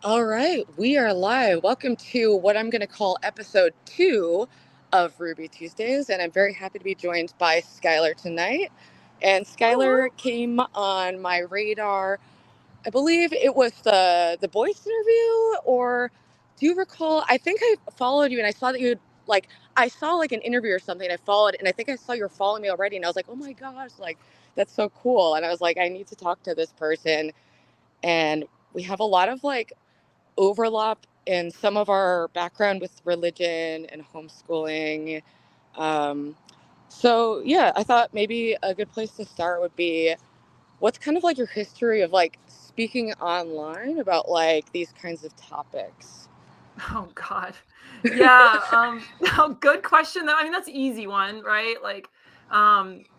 All right, we are live. Welcome to what I'm going to call episode 2 of Ruby Tuesdays, and I'm very happy to be joined by Schyler tonight. And Schyler Oh, came on my radar. I believe it was the Boyce interview, or do you recall? I think I followed you, and I saw that you like I saw like an interview or something. And I followed, and I think I saw you were following me already, and I was like, oh my gosh, like that's so cool. And I was like, I need to talk to this person, and we have a lot of like overlap in some of our background with religion and homeschooling. Um, so yeah, I thought maybe a good place to start would be what's kind of like your history of like speaking online about like these kinds of topics. oh God. Yeah. Oh, good question though. I mean, that's an easy one, right?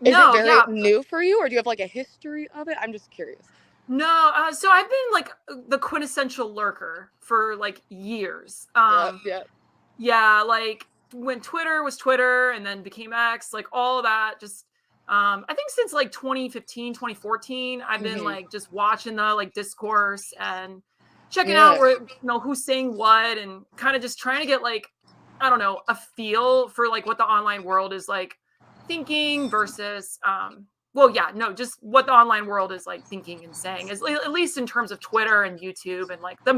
Is it No, very yeah, new for you, or do you have like a history of it? I'm just curious. no. So I've been like the quintessential lurker for like years. Yep, yep. Yeah, like when Twitter was Twitter and then became X, like all of that just I think since like 2015, 2014, I've been Hmm. like just watching the like discourse and checking out Yeah, where who's saying what and kind of just trying to get like I don't know, a feel for like what the online world is like thinking versus well yeah, no, just what the online world is like thinking and saying is at least in terms of Twitter and YouTube and like the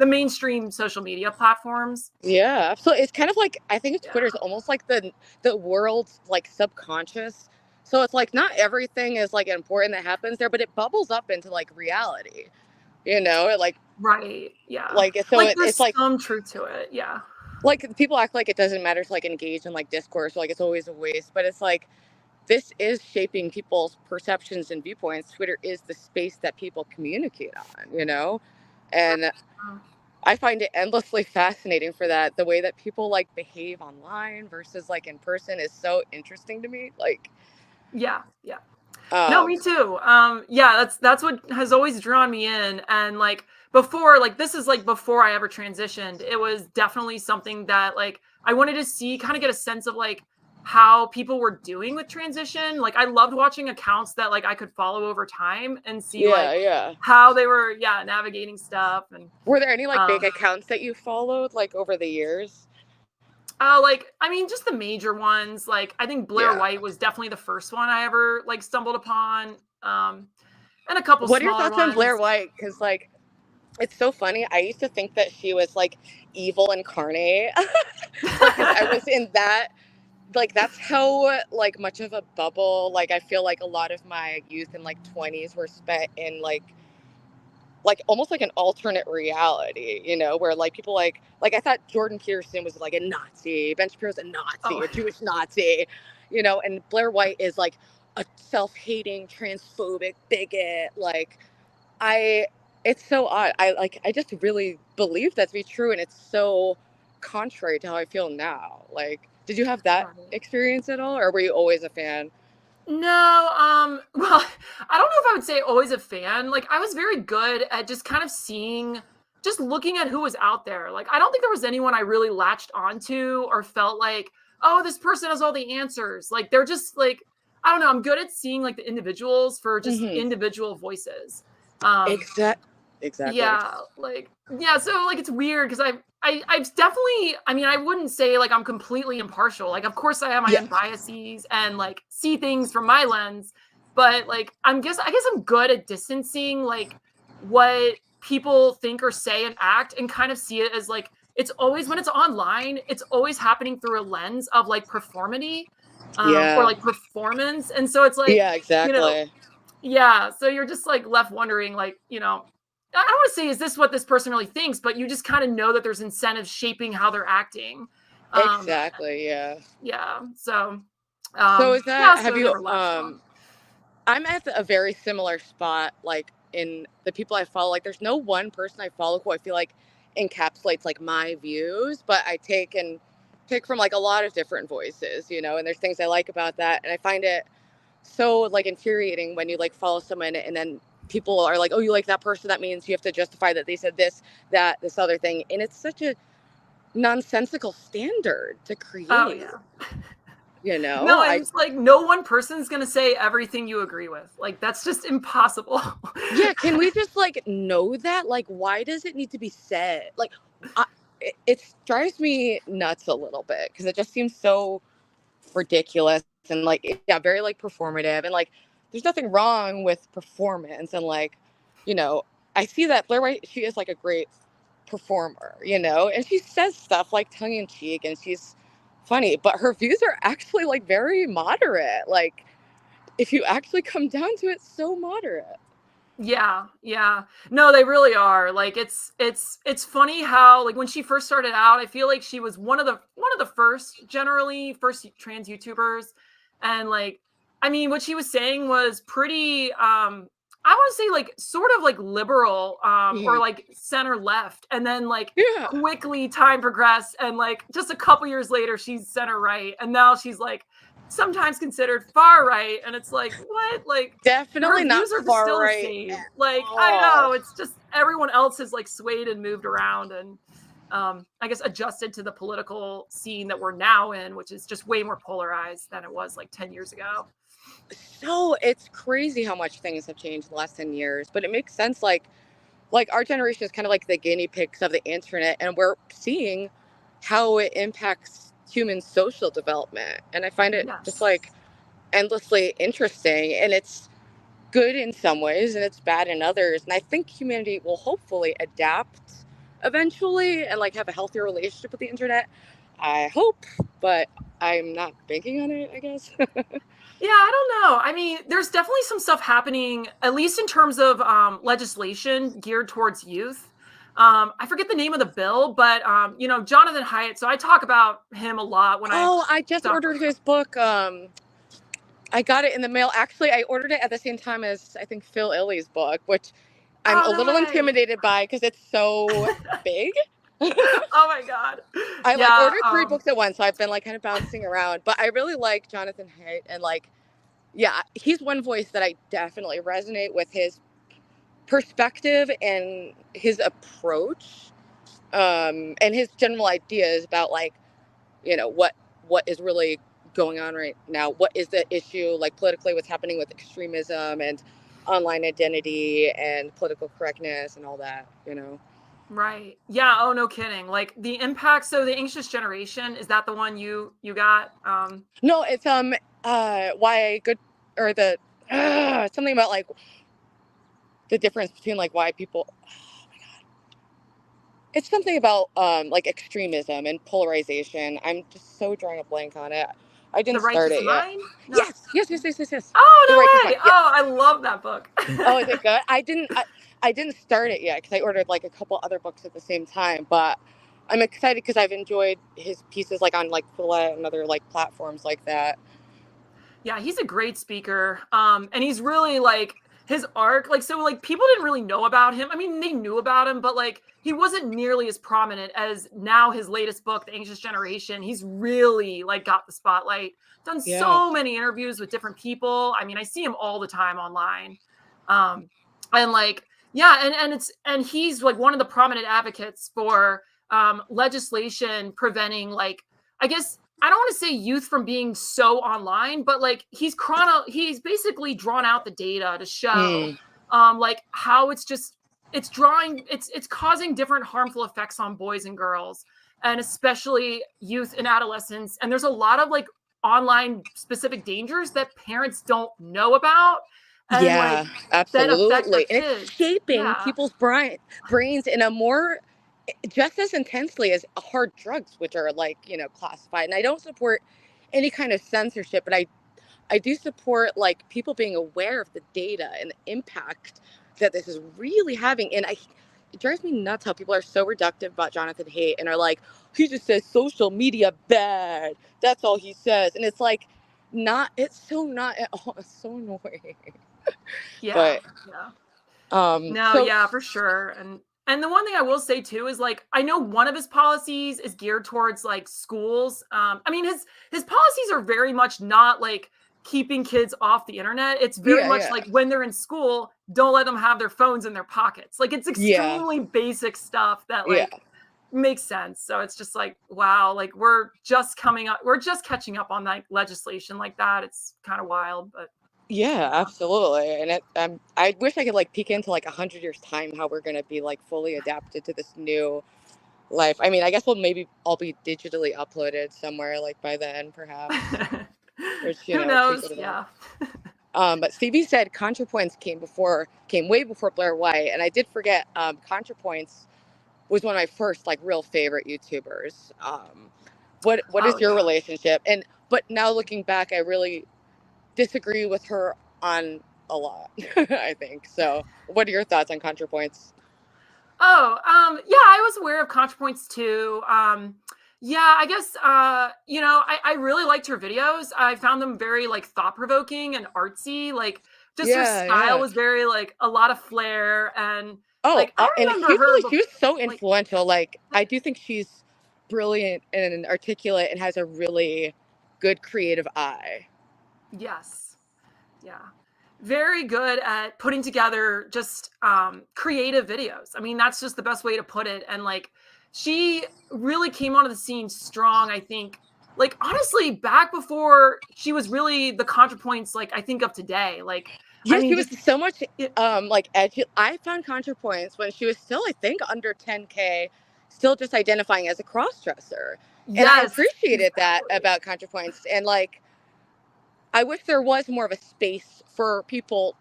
mainstream social media platforms. yeah, absolutely. It's kind of like I think Yeah. Twitter's almost like the world's like subconscious. So it's like not everything is like important that happens there, but it bubbles up into like reality. Like Right. Yeah. it's There's like some truth to it. Yeah. people act like it doesn't matter to like engage in like discourse, like it's always a waste, but it's like this is shaping people's perceptions and viewpoints. Twitter is the space that people communicate on. And I find it endlessly fascinating for that. The way that people like behave online versus like in person is so interesting to me. Yeah. Yeah. No, Um, me too. Yeah, that's what has always drawn me in. And like before, like this is like before I ever transitioned, it was definitely something that like I wanted to see, kind of get a sense of like how people were doing with transition. Like I loved watching accounts that like I could follow over time and see yeah, like yeah. how they were, yeah, navigating stuff. And Were there any like big um accounts that you followed like over the years? like I mean, just the major ones. Like I think Blair Yeah. White was definitely the first one I ever like stumbled upon, and a couple What are your smaller thoughts on Blair ones. White? Because like it's so funny. I used to think that she was like evil incarnate. Like, because I was in that, like, that's how like much of a bubble. Like, I feel like a lot of my youth and like 20s were spent in like almost like an alternate reality, where like people like I thought Jordan Peterson was like a Nazi, Ben Shapiro's a Nazi, Oh, a Jewish Nazi, and Blair White is like a self-hating, transphobic bigot. Like I it's so odd. I just really believe that to be true, and it's so contrary to how I feel now. Like, did you have that right. experience at all, or were you always a fan? No, well, I don't know if I would say always a fan. Like I was very good at just kind of seeing, just looking at who was out there. Like I don't think there was anyone I really latched onto or felt like, oh, this person has all the answers. Like they're just like, I don't know. I'm good at seeing like the individuals for just Hmm. individual voices. Um, Exactly. Yeah, like yeah, so like it's weird because I've definitely, I mean, I wouldn't say like I'm completely impartial. Like of course I have my Yeah. own biases and like see things from my lens, but like I guess I'm good at distancing like what people think or say and act and kind of see it as like it's always when it's online, it's always happening through a lens of like performity or Yeah. like performance. And so it's like, Yeah, you know, exactly. yeah, so you're just like left wondering like, I don't want to say is this what this person really thinks, but you just kind of know that there's incentives shaping how they're acting. Um, Exactly, yeah. yeah. So, So is yeah. that So have I you never latched on. I'm at a very similar spot, like in the people I follow. Like, there's no one person I follow who I feel like encapsulates like my views, but I take and pick from like a lot of different voices, and there's things I like about that. And I find it so like infuriating when you like follow someone and then people are like, oh, you like that person, that means you have to justify that they said this, that, this other thing. And it's such a nonsensical standard to Oh create. yeah. you know? No, and it's like no one person's gonna say everything you agree with. Like that's just impossible. Yeah, can we just like know that? Like, why does it need to be said? Like, it drives me nuts a little bit because it just seems so ridiculous and like, yeah, very like performative. And like, there's nothing wrong with performance. And like, you know, I see that Blair White, she is like a great performer, you know, and she says stuff like tongue in cheek and she's funny, but her views are actually like very moderate. Like, if you actually come down to it, so moderate. Yeah, yeah. No, they really are. Like it's funny how like when she first started out, I feel like she was one of the first generally first trans YouTubers. And like I mean what she was saying was pretty I want to say like sort of like liberal or Mhm. like center left, and then like Yeah. quickly time progressed and like just a couple years later she's center right, and now she's like sometimes considered far right, and it's like what, like Definitely her not views are just far still the right same. at Like, I all. know it's just everyone else has like swayed and moved around and I guess adjusted to the political scene that we're now in, which is just way more polarized than it was like 10 years ago. So it's crazy how much things have changed in the last 10 years, but it makes sense. Like our generation is kind of like the guinea pigs of the internet, and we're seeing how it impacts human social development. And I find it just Yes. like endlessly interesting. And it's good in some ways and it's bad in others. And I think humanity will hopefully adapt eventually and like have a healthier relationship with the internet. I hope, but I'm not banking on it, I guess. Yeah, I don't know. I mean, there's definitely some stuff happening, at least in terms of legislation geared towards youth. I forget the name of the bill, but you know, Jonathan Haidt. So I talk about him a lot when I Oh, I just talk. ordered his book. I got it in the mail. Actually, I ordered it at the same time as I think Phil Illy's book, which I'm Oh a no little way! intimidated by because it's so big. Oh my god. I like Yeah. ordered three books at once, so I've been like kind of bouncing around. But I really like Jonathan Haidt, and like, yeah, he's one voice that I definitely resonate with his perspective and his approach, and his general ideas about like, you know, what is really going on right now. What is the issue like politically? What's happening with extremism and online identity and political correctness and all that? You know. Right. Yeah. Oh, no kidding. Like the impact. So the anxious generation, is that the one you got? No, it's why good or the something about like the difference between like why people. It's something about like extremism and polarization. I'm just so drawing a blank on it. I The didn't start righteous it yet. mind? No. Yes. The righteous Oh, no mind. way. Yes. Oh, I love that book. Oh, is it good? I didn't start it yet because I ordered like a couple other books at the same time. But I'm excited because I've enjoyed his pieces like on like Quillette and other like platforms like that. Yeah, he's a great speaker. And he's really like his arc, like so like people didn't really know about him. I mean, they knew about him, but like he wasn't nearly as prominent as now his latest book, The Anxious Generation. He's really like got the spotlight, done Yeah. so many interviews with different people. I mean, I see him all the time online. Um, and like, yeah, and he's like one of the prominent advocates for legislation preventing like I guess I don't want to say youth from being so online, but like he's basically drawn out the data to show Mm. like how it's causing different harmful effects on boys and girls, and especially youth and adolescents. And there's a lot of like online specific dangers that parents don't know about, and like Yeah, that affect their absolutely. And it's kids. shaping Yeah. people's brains in a more just as intensely as hard drugs, which are like, you know, classified. And I don't support any kind of censorship, but I do support like people being aware of the data and the impact that this is really having. And it drives me nuts how people are so reductive about Jonathan Haidt and are like, he just says social media bad. That's all he says. And it's like, not, it's so not at all. It's so annoying. Yeah. But, Yeah. No, so, yeah, for sure. And the one thing I will say too is like I know one of his policies is geared towards like schools. I mean his policies are very much not like keeping kids off the internet. It's very much yeah. like when they're in school, don't let them have their phones in their pockets. Like it's Yeah. extremely basic stuff that Yeah. like makes sense. So it's just like, wow, like we're just catching up on that legislation like that. It's kind of wild, but Yeah, yeah. absolutely. And I wish I could like peek into like 100 years time how we're gonna be like fully adapted to this new life. I mean, I guess we'll maybe all be digitally uploaded somewhere like by then, perhaps, which Who take knows? it away. Yeah. But Stevie said ContraPoints came way before Blair White, and I did forget. ContraPoints was one of my first like real favorite YouTubers. What Oh is your yeah. relationship? But now looking back, I really disagree with her on a lot. I think so. What are your thoughts on ContraPoints? Oh, yeah, I was aware of ContraPoints too. Yeah, I guess I really liked her videos. I found them very like thought provoking and artsy. Like just her Yeah, style yeah. was very like a lot of flair and Oh, like I and remember her she was so like influential. Like, I do think she's brilliant and articulate and has a really good creative eye. yes. Yeah. Very good at putting together just creative videos. I mean, that's just the best way to put it. And like, she really came onto the scene strong, I think. Like, honestly, back before she was really the ContraPoints, like, I think of today. Like, I Yeah, mean, she was just so much it, like edgy. I found ContraPoints when she was still, I think, under 10K, still just identifying as a crossdresser. And I yes, appreciated that exactly. about ContraPoints. And like, I wish there was more of a space for people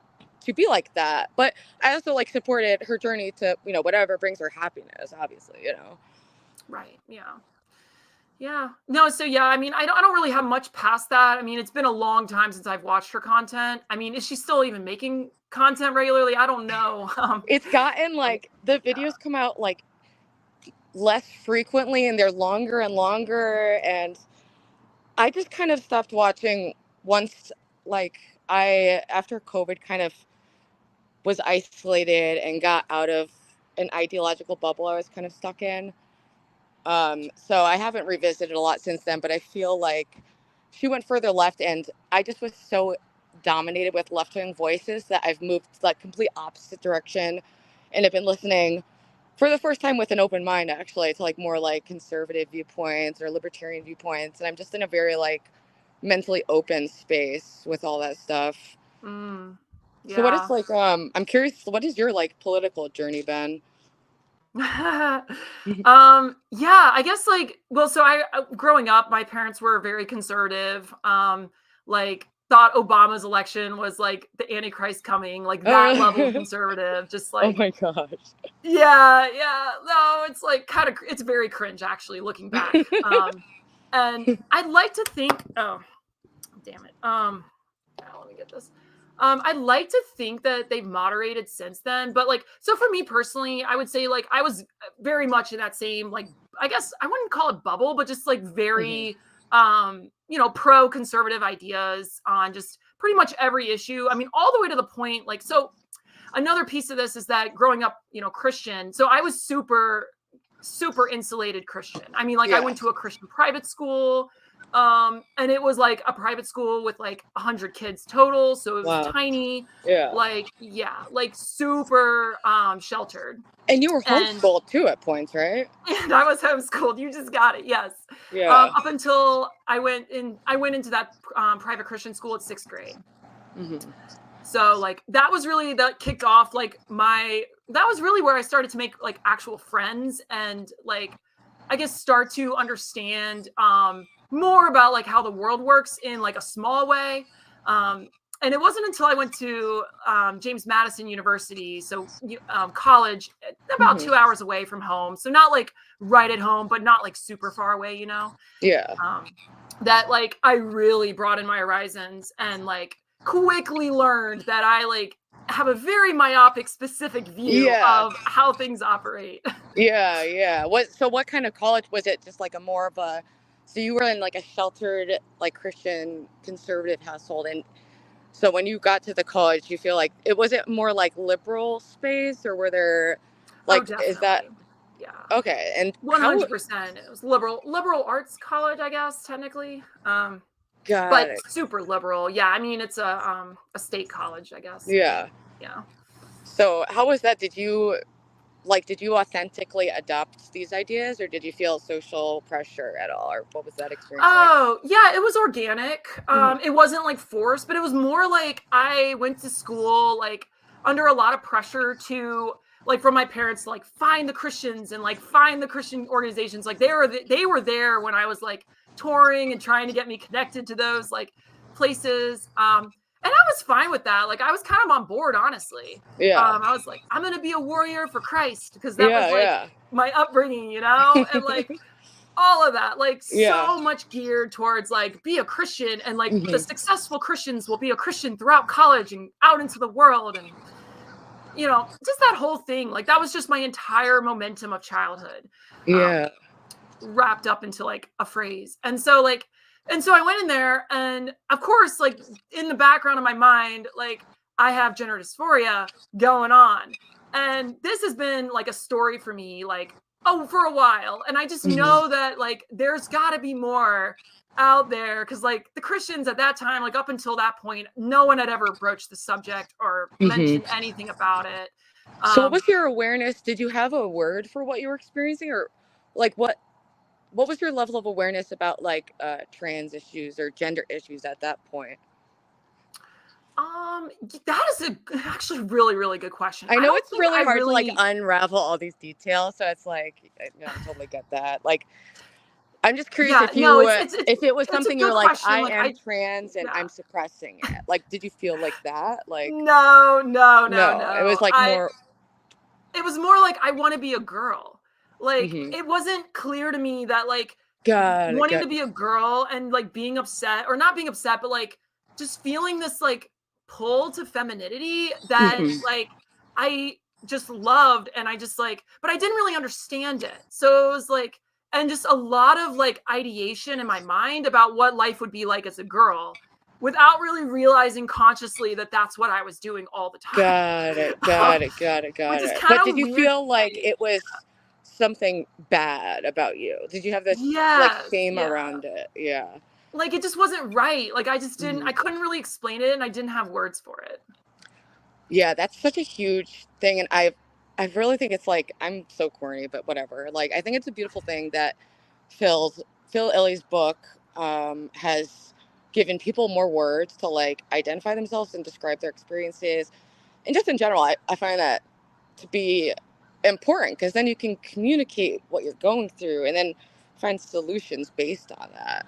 to be like that. But I also like supported her journey to, whatever brings her happiness, obviously. Right. Yeah. Yeah. No, so yeah, I mean, I don't really have much past that. I mean, it's been a long time since I've watched her content. I mean, is she still even making content regularly? I don't know. It's gotten But like the yeah. videos come out like less frequently and they're longer and longer. And I just kind of stopped watching once, like, after COVID kind of was isolated and got out of an ideological bubble I was kind of stuck in. So I haven't revisited a lot since then, but I feel like she went further left, and I just was so dominated with left wing voices that I've moved like complete opposite direction, and have been listening for the first time with an open mind actually to like more like conservative viewpoints or libertarian viewpoints, and I'm just in a very like mentally open space with all that stuff. Mm, So what is yeah. like I'm curious, what is your like political journey been? Yeah, I guess like well, so growing up, my parents were very conservative. Like thought Obama's election was like the Antichrist coming, like that level of conservative. Just Oh like my gosh. yeah, yeah. No, it's like kind of it's very cringe actually looking back. And I'd like to think oh damn it. Now let me get this. I'd like to think that they've moderated since then, but like, so for me personally, I would say like I was very much in that same like, I guess I wouldn't call it bubble, but just like Hmm. very, pro conservative ideas on just pretty much every issue. I mean, all the way to the point like, so another piece of this is that growing up, Christian, so I was super insulated Christian. I mean, like I Yeah. went to a Christian private school, and it was like a private school with like 100 kids total, so it was Wow. tiny, Yeah. like yeah, like super sheltered. And you were And homeschooled too at points, right? and I was homeschooled. You just got it. Yes. Yeah. Up until I went into that private Christian school at 6th grade. Hmm. So like that was really that kicked off like that was really where I started to make like actual friends and like I guess start to understand more about like how the world works in like a small way. Um and it wasn't until I went to James Madison University, so college, about Hmm. 2 hours away from home. So not like right at home, but not like super far away. Yeah. That like I really broadened my horizons and like quickly learned that I like have a very myopic specific view Yeah. of how things operate. Yeah. Yeah. What kind of college was it? Just like a more of a, so you were in like a sheltered, like Christian conservative household. And so when you got to the college, you feel like was it more like liberal space, or were there Oh, like, is that definitely. Yeah. okay? And how 100%. It was liberal arts college, I guess, technically. got But it? super liberal. Yeah, I mean it's a state college, I guess. Yeah. Yeah. So how was that? Did you like, did you authentically adopt these ideas, or did you feel social pressure at all, or what was that experience like? Oh, yeah, it was organic. Mhm. It wasn't like forced, but it was more like I went to school like under a lot of pressure to like from my parents to like find the Christians and like find the Christian organizations. Like they were there when I was like touring and trying to get me connected to those like places. And I was fine with that. Like I was kind of on board, honestly. Yeah. I was like, I'm gonna be a warrior for Christ because that was Yeah, like yeah. my upbringing, and like all of that, like Yeah. so much geared towards like be a Christian, and like the Mhm. successful Christians will be a Christian throughout college and out into the world, and just that whole thing. Like that was just my entire momentum of childhood, um, Yeah. wrapped up into like a phrase. And so I went in there, and of course, like in the background of my mind, like I have gender dysphoria going on. And this has been like a story for me, like, oh, for a while. And I just Mhm. know that like there's gotta be more out there. Cause like the Christians at that time, like up until that point, no one had ever broached the subject or Mhm. mentioned anything about it. So what Um, was your awareness? Did you have a word for what you were experiencing, or like what was your level of awareness about like trans issues or gender issues at that point? that is actually really, really good question. I I know don't it's think really I hard to like really, unravel all these details, so it's like I totally get that. Like I'm just curious yeah, no, if it was it's a something good you're like question. I Like am I, trans and yeah. I'm suppressing it. Like did you feel like that? Like No, no, no, no, it was no. like more It was more like I want to be a girl. Like mhm. it wasn't clear to me that like Got it. wanting Got to be a girl and like being upset, or not being upset, but like just feeling this like pull to femininity that mhm. like I just loved, and I just like, but I didn't really understand it. So it was like, and just a lot of like ideation in my mind about what life would be like as a girl without really realizing consciously that that's what I was doing all the time. Got it. Um, Got it. Got it. which Got is it. kind But did of you weird to feel like say. it was something bad about you? Did you have this like Yes, shame yeah. around it? Yeah. Like, it just wasn't right. Like, I just didn't I Mhm. couldn't really explain it, and I didn't have words for it. Yeah, that's such a huge thing, and I really think it's like I'm so corny, but whatever. Like I think it's a beautiful thing that Phil Illy's book has given people more words to like identify themselves and describe their experiences, and just in general, I find that to be important because then you can communicate what you're going through and then find solutions based on that.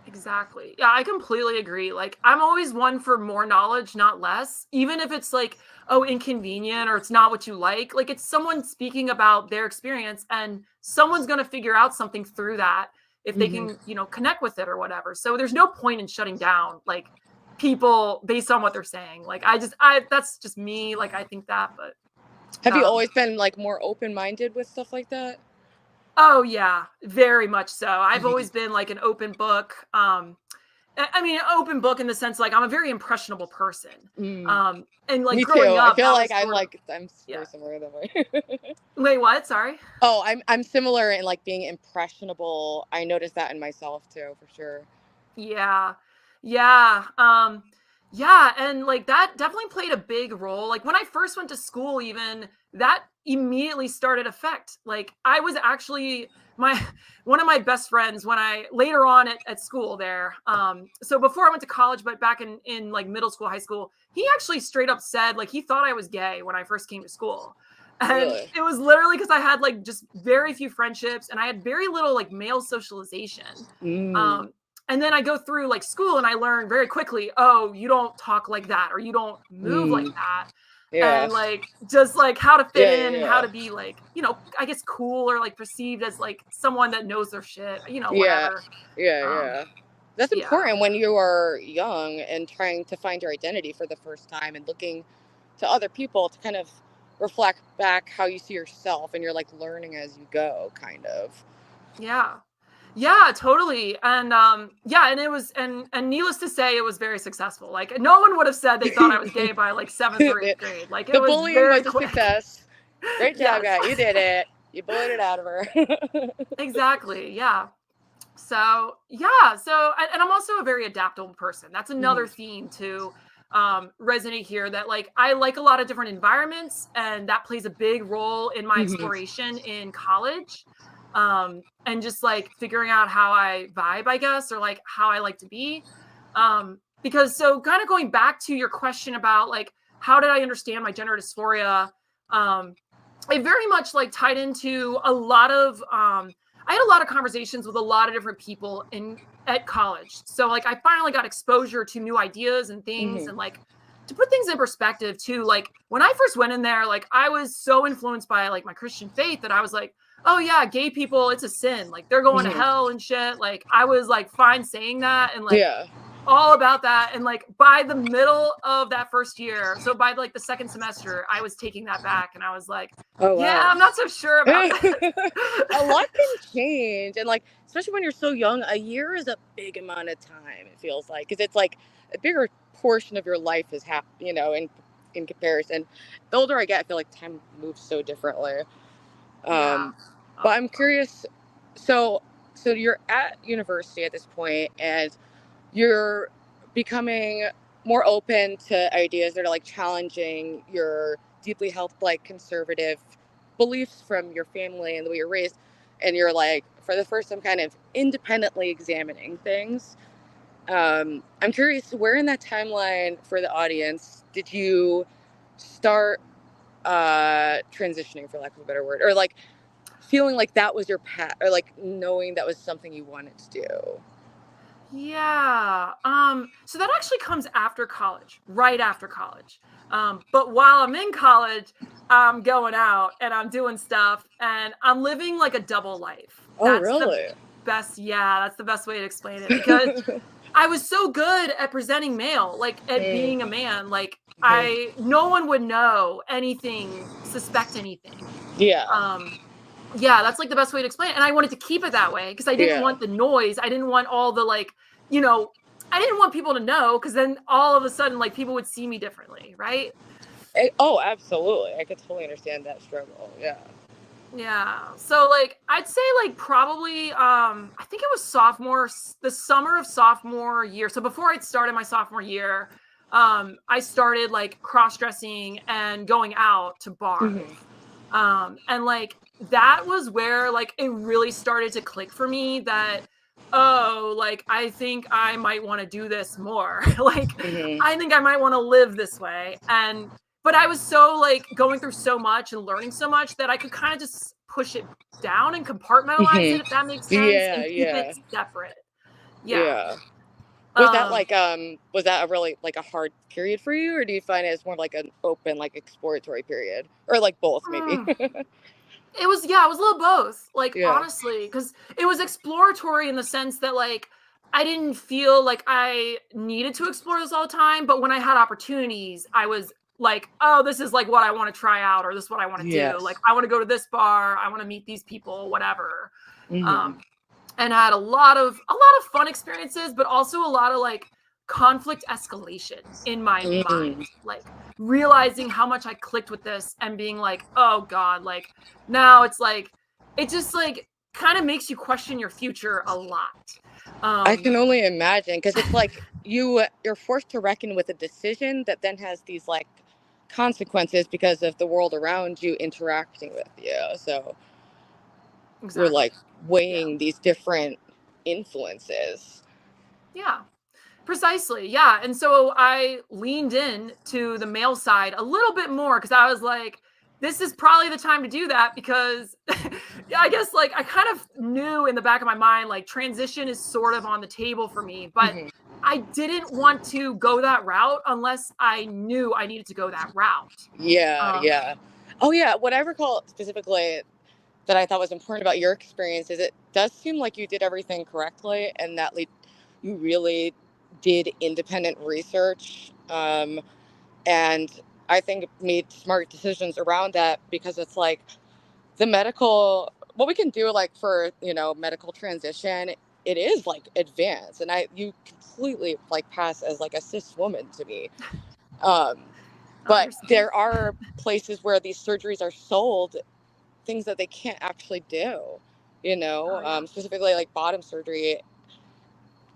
Exactly. Yeah, I completely agree. Like, I'm always one for more knowledge, not less. Even if it's like, oh, inconvenient or it's not what you like. Like, it's someone speaking about their experience, and someone's going to figure out something through that if they Hmm. can, connect with it or whatever. So there's no point in shutting down like people based on what they're saying. Like, that's just me. Like, I think that, but Have you um always been like more open minded with stuff like that? oh yeah, very much so. I've Mhm. always been like an open book. I mean, an open book in the sense like I'm a very impressionable person. Mm. And like Me too. growing I up, feel that like was sort of, I'm yeah. very similar that way. Wait, what? Sorry. Oh, I'm similar in like being impressionable. I noticed that in myself too, for sure. Yeah. Yeah. Yeah, and like that definitely played a big role. Like when I first went to school, even that immediately started effect. Like I was actually my one of my best friends when I later on at school there. So before I went to college, but back in like middle school, high school, he actually straight up said like he thought I was gay when I first came to school. And Really. it was literally because I had like just very few friendships, and I had very little like male socialization. Mm. Um, and then I go through like school, and I learn very quickly, oh, you don't talk like that, or you don't move like Mm. that. Yeah. And like just like how to fit Yeah. in and how Yeah. to be like, I guess cool, or like perceived as like someone that knows their shit, Yeah. whatever. Yeah. Um, Yeah. That's yeah. important when you are young and trying to find your identity for the first time and looking to other people to kind of reflect back how you see yourself and you're like learning as you go, kind of. Yeah. Yeah, totally. And yeah, and it was and needless to say, it was very successful. Like no one would have said they thought I was gay by like seventh or the, eighth grade. Like it the was bullying very was a quick. success. Great job, Yes. guy. You did it. You bullied it out of her. Exactly. Yeah. So yeah, and I'm also a very adaptable person. That's Hmm. another theme too. resonate here, that like I like a lot of different environments, and that plays a big role in my Hmm. exploration in college. And just like figuring out how I vibe, I guess, or like how I like to be. Because so kind of going back to your question about like how did I understand my gender dysphoria, it very much like tied into a lot of I had a lot of conversations with a lot of different people in at college. So like I finally got exposure to new ideas and things, Hmm. and like to put things in perspective too, like when I first went in there, like I was so influenced by like my Christian faith that I was like, oh yeah, gay people, it's a sin. Like they're going to Hmm. hell and shit. Like I was like fine saying that and like Yeah. all about that. And like by the middle of that first year, so by like the second semester, I was taking that back and I was like, Oh yeah, wow. I'm not so sure about that. A lot can change, and like especially when you're so young, a year is a big amount of time. It feels like because it's like a bigger portion of your life is in comparison. The older I get, I feel like time moves so differently. Yeah. Um, but Oh, I'm curious. So, so you're at university at this point, and you're becoming more open to ideas that are like challenging your deeply held like conservative beliefs from your family and the way you're raised, and you're like for the first time kind of independently examining things. I'm curious, where in that timeline for the audience did you start transitioning, for lack of a better word, or like feeling like that was your path, or like knowing that was something you wanted to do? yeah. So that actually comes after college, right after college. But while I'm in college, I'm going out and I'm doing stuff and I'm living like a double life. Oh, That's the really? that's the best way to explain it, because I was so good at presenting male, like at Mm, being a man, like mhm. no one would know anything, suspect anything. Yeah, Um, yeah, that's like the best way to explain it. And I wanted to keep it that way because I didn't yeah. want the noise. I didn't want all the like, you know, I didn't want people to know because then all of a sudden, like people would see me differently, right? Oh, absolutely. I could totally understand that struggle. Yeah. Yeah. So like I'd say like probably I think it was the summer of sophomore year. So before I'd started my sophomore year, I started like cross-dressing and going out to bars. Hmm. And like that was where like it really started to click for me that, oh, like I think I might want to do this more. Like Hmm. I think I might want to live this way. And but I was so like going through so much and learning so much that I could kind of just push it down and compartmentalize Hmm. it, if that makes sense, Yeah, and keep it yeah, separate. Yeah. yeah. Um Was that a really like a hard period for you, or do you find it as more like an open, like exploratory period, or like both maybe? mm, it was, yeah, it was a little both. Like Yeah. honestly, cuz it was exploratory in the sense that like I didn't feel like I needed to explore this all the time, but when I had opportunities, I was like, oh, this is like what I want to try out, or this is what I want to do. Like Yes. I want to go to this bar, I want to meet these people, whatever. Hmm. Um and I had a lot of fun experiences, but also a lot of like conflict escalation in my Mm. mind, like realizing how much I clicked with this and being like, oh god, like now it's like it just like kind of makes you question your future a lot. I um can only imagine, because it's like you're forced to reckon with a decision that then has these like consequences because of the world around you interacting with you. So you're like exactly. Yeah. weighing these different influences. Yeah. Precisely. Yeah. And so I leaned in to the male side a little bit more because I was like, this is probably the time to do that because yeah, I guess like I kind of knew in the back of my mind, like transition is sort of on the table for me, but Hmm. I didn't want to go that route unless I knew I needed to go that route. Yeah, Um, yeah. Oh yeah, what I recall specifically that I thought was important about your experience is it does seem like you did everything correctly, and that you really did independent research. And I think made smart decisions around that, because it's like the medical, what we can do like for, medical transition, it is like advanced, and you completely like pass as like a cis woman to me. Um, I but understand. there are places where these surgeries are sold, things that they can't actually do, Oh yeah. specifically like bottom surgery.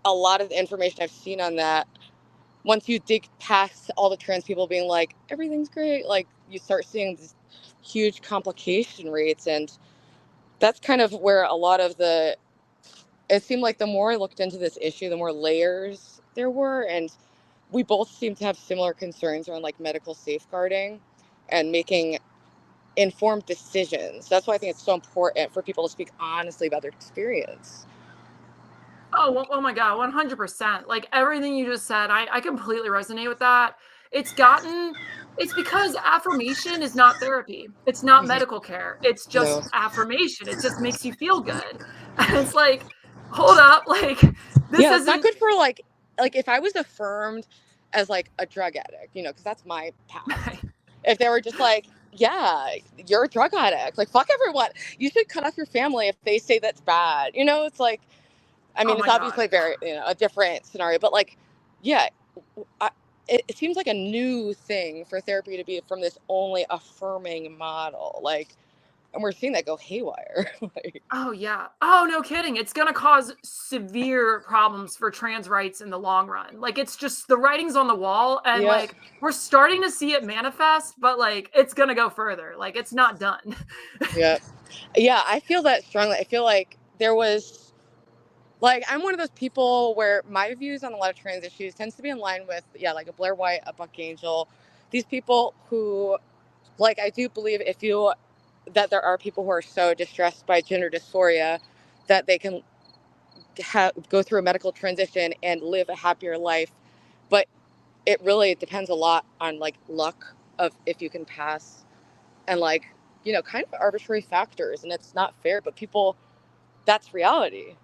A lot of the information I've seen on that once you dig past all the trans people being like, everything's great, like you start seeing these huge complication rates. And that's kind of where a lot of it seemed like the more I looked into this issue, the more layers there were. And we both seem to have similar concerns around like medical safeguarding and making informed decisions. That's why I think it's so important for people to speak honestly about their experience. Oh my God, 100%. Like everything you just said, I completely resonate with that. It's because affirmation is not therapy. It's not medical care. It's just No. affirmation. It just makes you feel good. And it's like, hold up, like this Yeah, it's not isn't. good for like if I was affirmed as like a drug addict, because that's my past. If they were just like, yeah, you're a drug addict, like fuck everyone. You should cut off your family if they say that's bad. It's like, I Oh mean, it's my God. obviously very, a different scenario, but like, yeah, I, it seems like a new thing for therapy to be from this only affirming model. Like, and we're seeing that go haywire. Like, Oh yeah. Oh, no kidding. It's going to cause severe problems for trans rights in the long run. Like it's just the writing's on the wall and yeah, like we're starting to see it manifest, but like it's going to go further. Like it's not done. yeah, yeah. I feel that strongly. I feel like there was, like, I'm one of those people where my views on a lot of trans issues tends to be in line with, yeah, like a Blair White, a Buck Angel, these people who, like, I do believe that there are people who are so distressed by gender dysphoria that they can go through a medical transition and live a happier life. But it really depends a lot on like luck of if you can pass and like, kind of arbitrary factors. And it's not fair, but people, that's reality,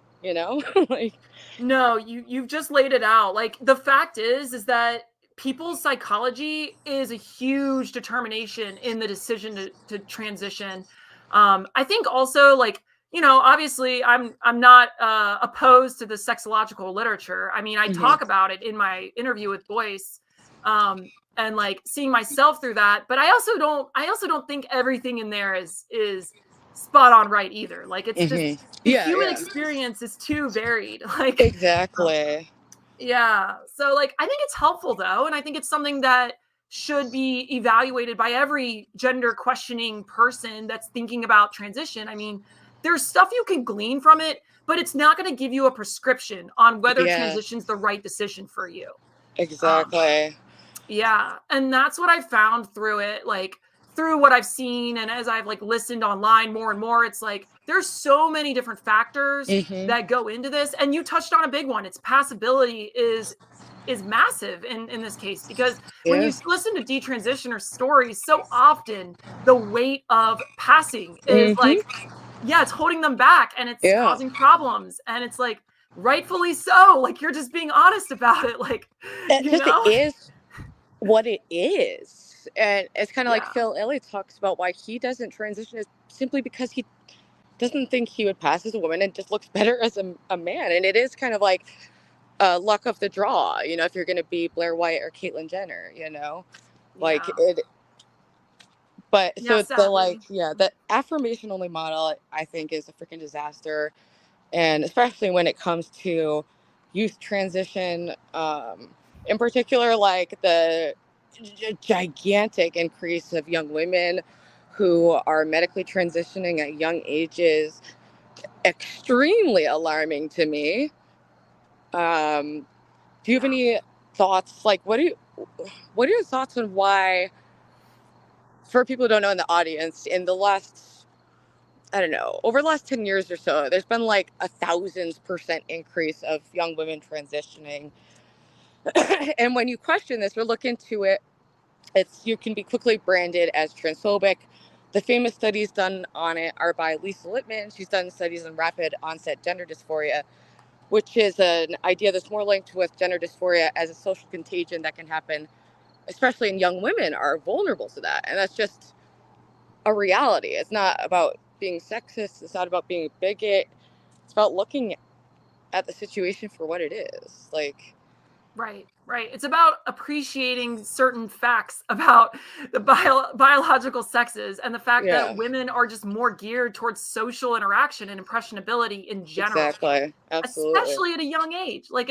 like, No, you've just laid it out. Like the fact is that people's psychology is a huge determination in the decision to transition. I think also like, obviously I'm not opposed to the sexological literature. I mean, I mhm. talk about it in my interview with Boyce. And like seeing myself through that, but I also don't think everything in there is spot on right either. Like it's just the Yeah, human yeah, experience is too varied. Like, exactly. yeah. So, like, I think it's helpful though. And I think it's something that should be evaluated by every gender questioning person that's thinking about transition. I mean, there's stuff you can glean from it, but it's not going to give you a prescription on whether Yeah, transition's the right decision for you. Um, exactly. yeah, and that's what I found through it, like through what I've seen and as I've like listened online more and more, it's like there's so many different factors hmm that go into this and you touched on a big one. It's passability is massive in this case because when Yeah. you listen to detransitioner stories, so often the weight of passing is like, hmm yeah, it's holding them back and it's Yeah. causing problems and it's like rightfully so, like you're just being honest about it, like, It you just it know? is what it is. And it's kind of like Yeah. Phil Elliott talks about why he doesn't transition is simply because he doesn't think he would pass as a woman and just looks better as a man. And it is kind of like luck of the draw, if you're going to be Blair White or Caitlyn Jenner, like Yeah. it. But Yeah, so sadly. the affirmation only model, I think, is a freaking disaster. And especially when it comes to youth transition, in particular, like the gigantic increase of young women who are medically transitioning at young ages, extremely alarming to me. Do you have Yeah. any thoughts? Like, what are your thoughts on why, for people who don't know in the audience, in the last, I don't know, over the last 10 years or so, there's been like 1,000% increase of young women transitioning. And when you question this or look into it, you can be quickly branded as transphobic. The famous studies done on it are by Lisa Littman. She's done studies on rapid onset gender dysphoria, which is an idea that's more linked with gender dysphoria as a social contagion that can happen, especially in young women are vulnerable to that. And that's just a reality. It's not about being sexist. It's not about being a bigot. It's about looking at the situation for what it is. Like, Right, right. It's about appreciating certain facts about the biological sexes and the fact that yeah, women are just more geared towards social interaction and impressionability in general, exactly. Absolutely. especially at a young age. Like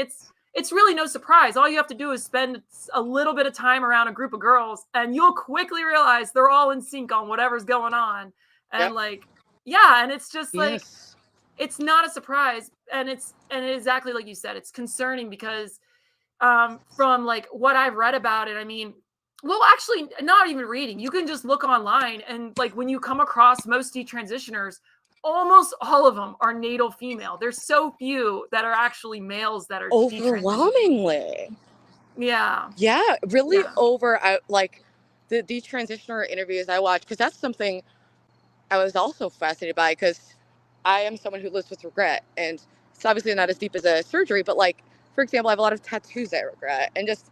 it's really no surprise. All you have to do is spend a little bit of time around a group of girls and you'll quickly realize they're all in sync on whatever's going on. And Yep. like, yeah. And it's just like, Yes. it's not a surprise. And it's exactly like you said, it's concerning because from like what I've read about it, I mean, well, actually, not even reading. You can just look online, and like when you come across most detransitioners, almost all of them are natal female. There's so few that are actually males that are detransitioning. Overwhelmingly. Yeah, Yeah, really yeah, like the detransitioner interviews I watched, because that's something I was also fascinated by, because I am someone who lives with regret, and it's obviously not as deep as a surgery, but like, for example, I have a lot of tattoos I regret, and just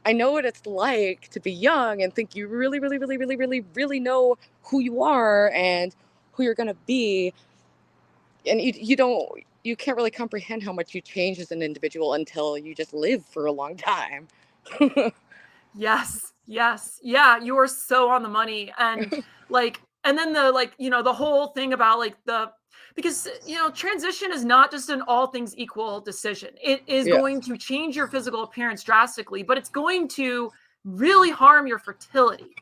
I know what it's like to be young and think you really, really, really, really, really, really know who you are and who you're gonna be, and you can't really comprehend how much you change as an individual until you just live for a long time. yes, yes, yeah. You are so on the money, and like, and then the like, the whole thing about like the because transition is not just an all things equal decision. It is Yeah, going to change your physical appearance drastically, but it's going to really harm your fertility.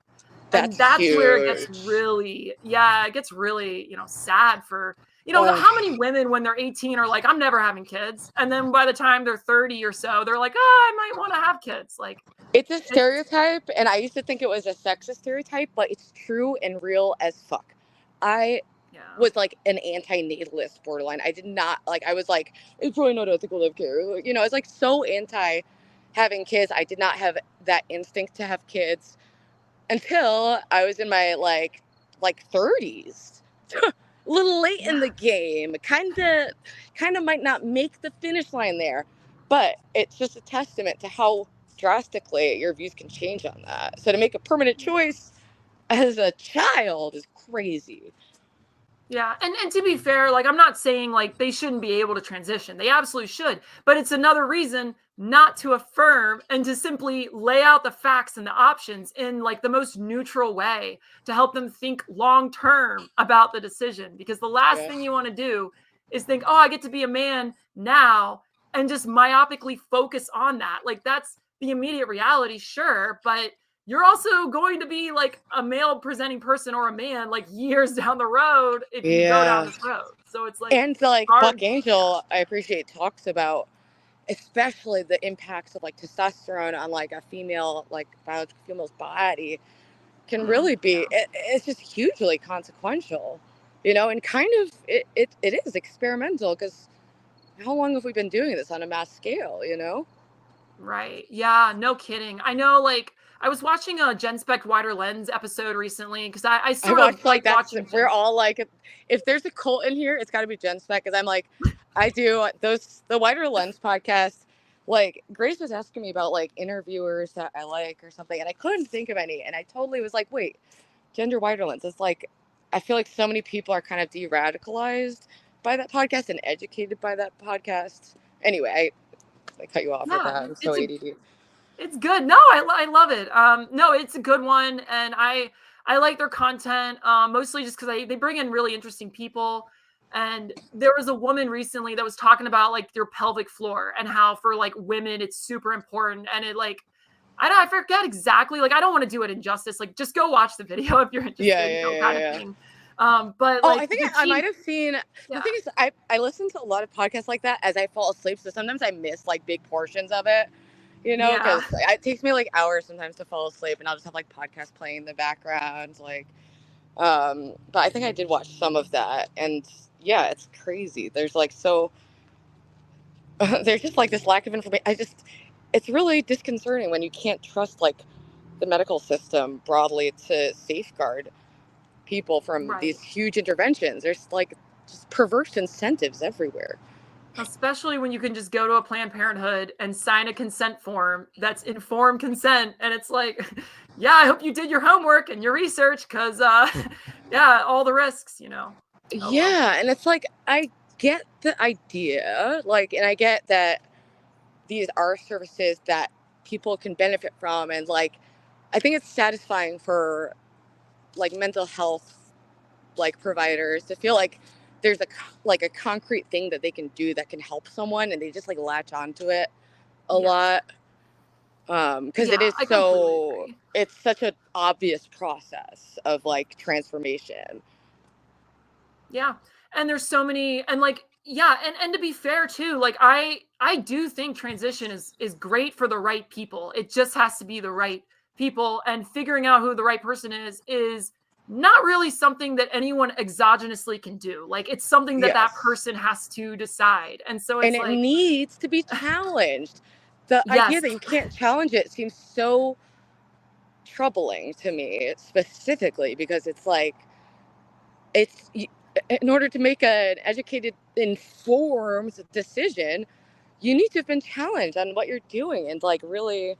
And that's that's where it gets huge. really, yeah, it gets really, sad for, Oh, how many women when they're 18 are like, I'm never having kids. And then by the time they're 30 or so, they're like, oh, I might want to have kids. Like, it's a it's, stereotype, and I used to think it was a sexist stereotype, but it's true and real as fuck. I yeah. was like an anti-natalist borderline. I did not like. I was like, it's probably not ethical to have kids. I was like so anti having kids. I did not have that instinct to have kids until I was in my like 30s. A little late Yeah. in the game. Kind of might not make the finish line there, but it's just a testament to how drastically your views can change on that. So to make a permanent choice as a child is crazy. Yeah, and to be fair, like I'm not saying like they shouldn't be able to transition. They absolutely should. But it's another reason not to affirm and to simply lay out the facts and the options in like the most neutral way to help them think long term about the decision, because the last Yeah. thing you want to do is think, "Oh, I get to be a man now," and just myopically focus on that. Like that's the immediate reality, sure, but you're also going to be like a male presenting person or a man like years down the road if you go down Yeah. this road. So it's like And like hard. Buck Angel, I appreciate, talks about especially the impacts of like testosterone on like a female, like biological female's body can really be, Yeah. it's just hugely consequential, and kind of it is experimental, because how long have we been doing this on a mass scale? Right. Yeah. No kidding. I know. Like I was watching a Gen Spec Wider Lens episode recently because I I sort of watched like like that's watching we're Gen. all like, if there's a cult in here, it's got to be Gen Spec, because I'm like, I do the Wider Lens podcast. Like Grace was asking me about like interviewers that I like or something, and I couldn't think of any, and I totally was like, wait, gender wider lens. It's like, I feel like so many people are kind of de-radicalized by that podcast and educated by that podcast. Anyway, I cut you off with Yeah. that. I'm so ADD. It's good. No, I love it. No, it's a good one, and I like their content. Mostly just because they bring in really interesting people. And there was a woman recently that was talking about like your pelvic floor and how for like women it's super important. And it like I forget exactly. Like I don't want to do it injustice. Like just go watch the video if you're Yeah, interested, yeah, yeah, kind of yeah. thing. But Oh, like I think the I might key, have seen. The yeah, thing is, I listen to a lot of podcasts like that as I fall asleep. So sometimes I miss like big portions of it, yeah. because it takes me like hours sometimes to fall asleep, and I'll just have like podcasts playing in the background, like. But I think I did watch some of that, and yeah, it's crazy. There's like there's just like this lack of information. It's really disconcerting when you can't trust like the medical system broadly to safeguard people from Right. these huge interventions. There's like just perverse incentives everywhere. Especially when you can just go to a Planned Parenthood and sign a consent form that's informed consent. And it's like, yeah, I hope you did your homework and your research because, yeah, all the risks. Oh, well. Yeah, and it's like, I get the idea, like, and I get that these are services that people can benefit from, and like, I think it's satisfying for like mental health like providers to feel like there's a concrete thing that they can do that can help someone, and they just like latch onto it a Yeah. lot. Because Yeah, I completely agree. it's such an obvious process of like transformation. Yeah. And there's so many, and like, yeah, and to be fair too, like I do think transition is great for the right people. It just has to be the right people, and figuring out who the right person is not really something that anyone exogenously can do. Like, it's something that that Yes. person has to decide. And so And it's it like, needs to be challenged. The idea yes. that you can't challenge it seems so troubling to me, specifically because it's like, it's in order to make an educated, informed decision, you need to have been challenged on what you're doing. And like, really,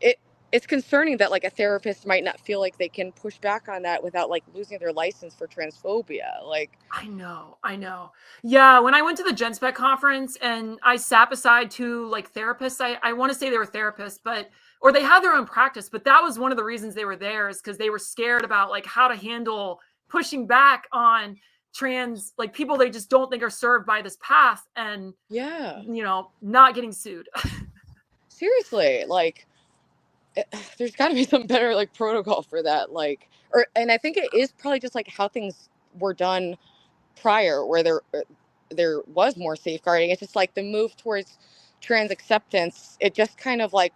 it it's concerning that like a therapist might not feel like they can push back on that without like losing their license for transphobia. Like, I know, I know. Yeah, when I went to the Gen Spec conference and I sat beside two like therapists, I want to say they were therapists, but or they had their own practice, but that was one of the reasons they were there, is because they were scared about like how to handle pushing back on trans, like people they just don't think are served by this path, and yeah, not getting sued. seriously, like, there's got to be some better like protocol for that, like, and I think it is probably just like how things were done prior, where there was more safeguarding. It's just like the move towards trans acceptance, it just kind of like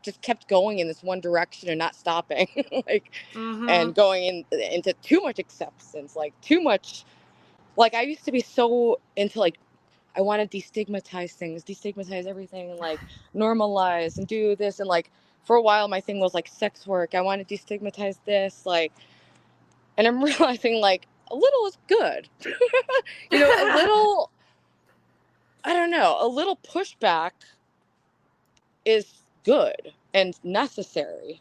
just kept going in this one direction and not stopping. Like, and Hmm. going into too much acceptance, like too much. Like, I used to be so into like, I want to destigmatize things, destigmatize everything, and like normalize and do this. And like, for a while, my thing was like sex work. I want to destigmatize this, like, and I'm realizing like a little is good. A little, I don't know, a little pushback is good and necessary,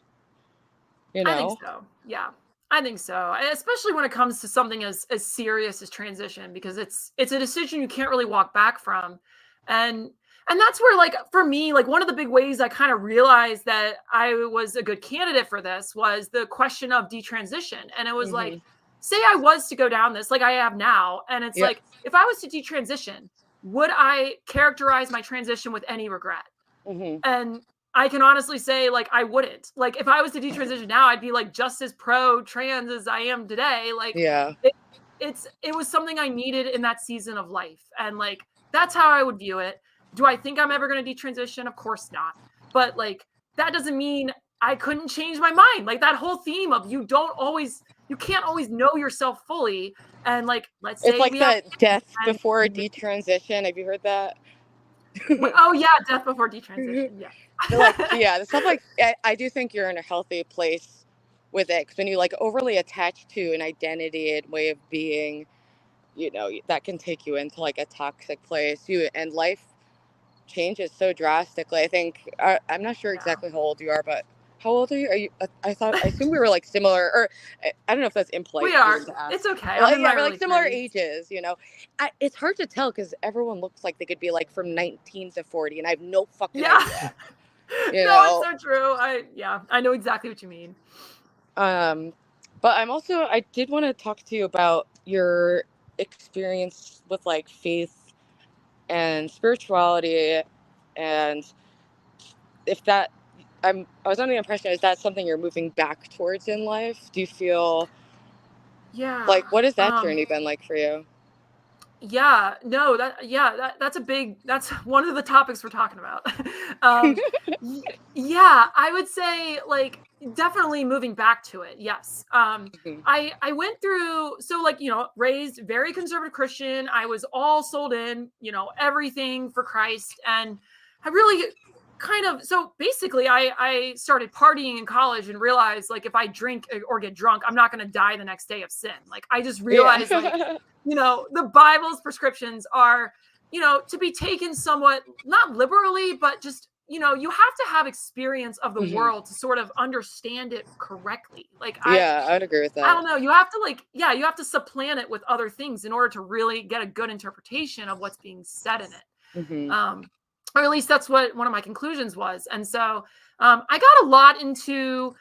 you I think know? so. Yeah. I think so. Especially when it comes to something as serious as transition, because it's a decision you can't really walk back from. And that's where, like, for me, like one of the big ways I kind of realized that I was a good candidate for this was the question of detransition. And it was Hmm. like, say I was to go down this like I have now, and it's Yeah. like, if I was to detransition, would I characterize my transition with any regret? Hmm. And I can honestly say, like, I wouldn't. Like, if I was to detransition now, I'd be like just as pro trans as I am today. Like, Yeah. it, it was something I needed in that season of life, and like that's how I would view it. Do I think I'm ever going to detransition? Of course not. But like, that doesn't mean I couldn't change my mind. Like, that whole theme of you can't always know yourself fully. And like, let's It's say like we have the death and before detransition. Have you heard that? oh yeah, death before detransition. Yeah. Like, yeah, the stuff like, I do think you're in a healthy place with it. 'Cause when you like overly attach to an identity and way of being, that can take you into like a toxic place. And life changes so drastically. I think, I'm not sure Yeah. exactly how old you are, but how old are you? Are you? I assume we were like similar, or I don't know if that's We impolite are. even to ask. It's okay. I'm Like, in my yeah, we're like early similar 30s. ages. It's hard to tell because everyone looks like they could be like from 19 to 40, and I have no fucking Yeah. idea. You No, it's know. so true. I know exactly what you mean. Um, but I did want to talk to you about your experience with like faith and spirituality, and if that, I was under the impression, is that something you're moving back towards in life? Do you feel Yeah. like, what has that journey been like for you? Yeah, no, that's one of the topics we're talking about. um yeah, I would say like definitely moving back to it. Yes. Hmm. I went through, so like, raised very conservative Christian. I was all sold in, everything for Christ, and I really kind of, so basically I started partying in college and realized like if I drink or get drunk, I'm not going to die the next day of sin. Like, I just realized like, Yeah. the Bible's prescriptions are, to be taken somewhat, not liberally, but just, you have to have experience of the Hmm. world to sort of understand it correctly. Like, Yeah, I would agree with I that. don't know. You have to like, yeah, you have to supplant it with other things in order to really get a good interpretation of what's being said in it. Hmm. Or at least that's what one of my conclusions was. And so I got a lot into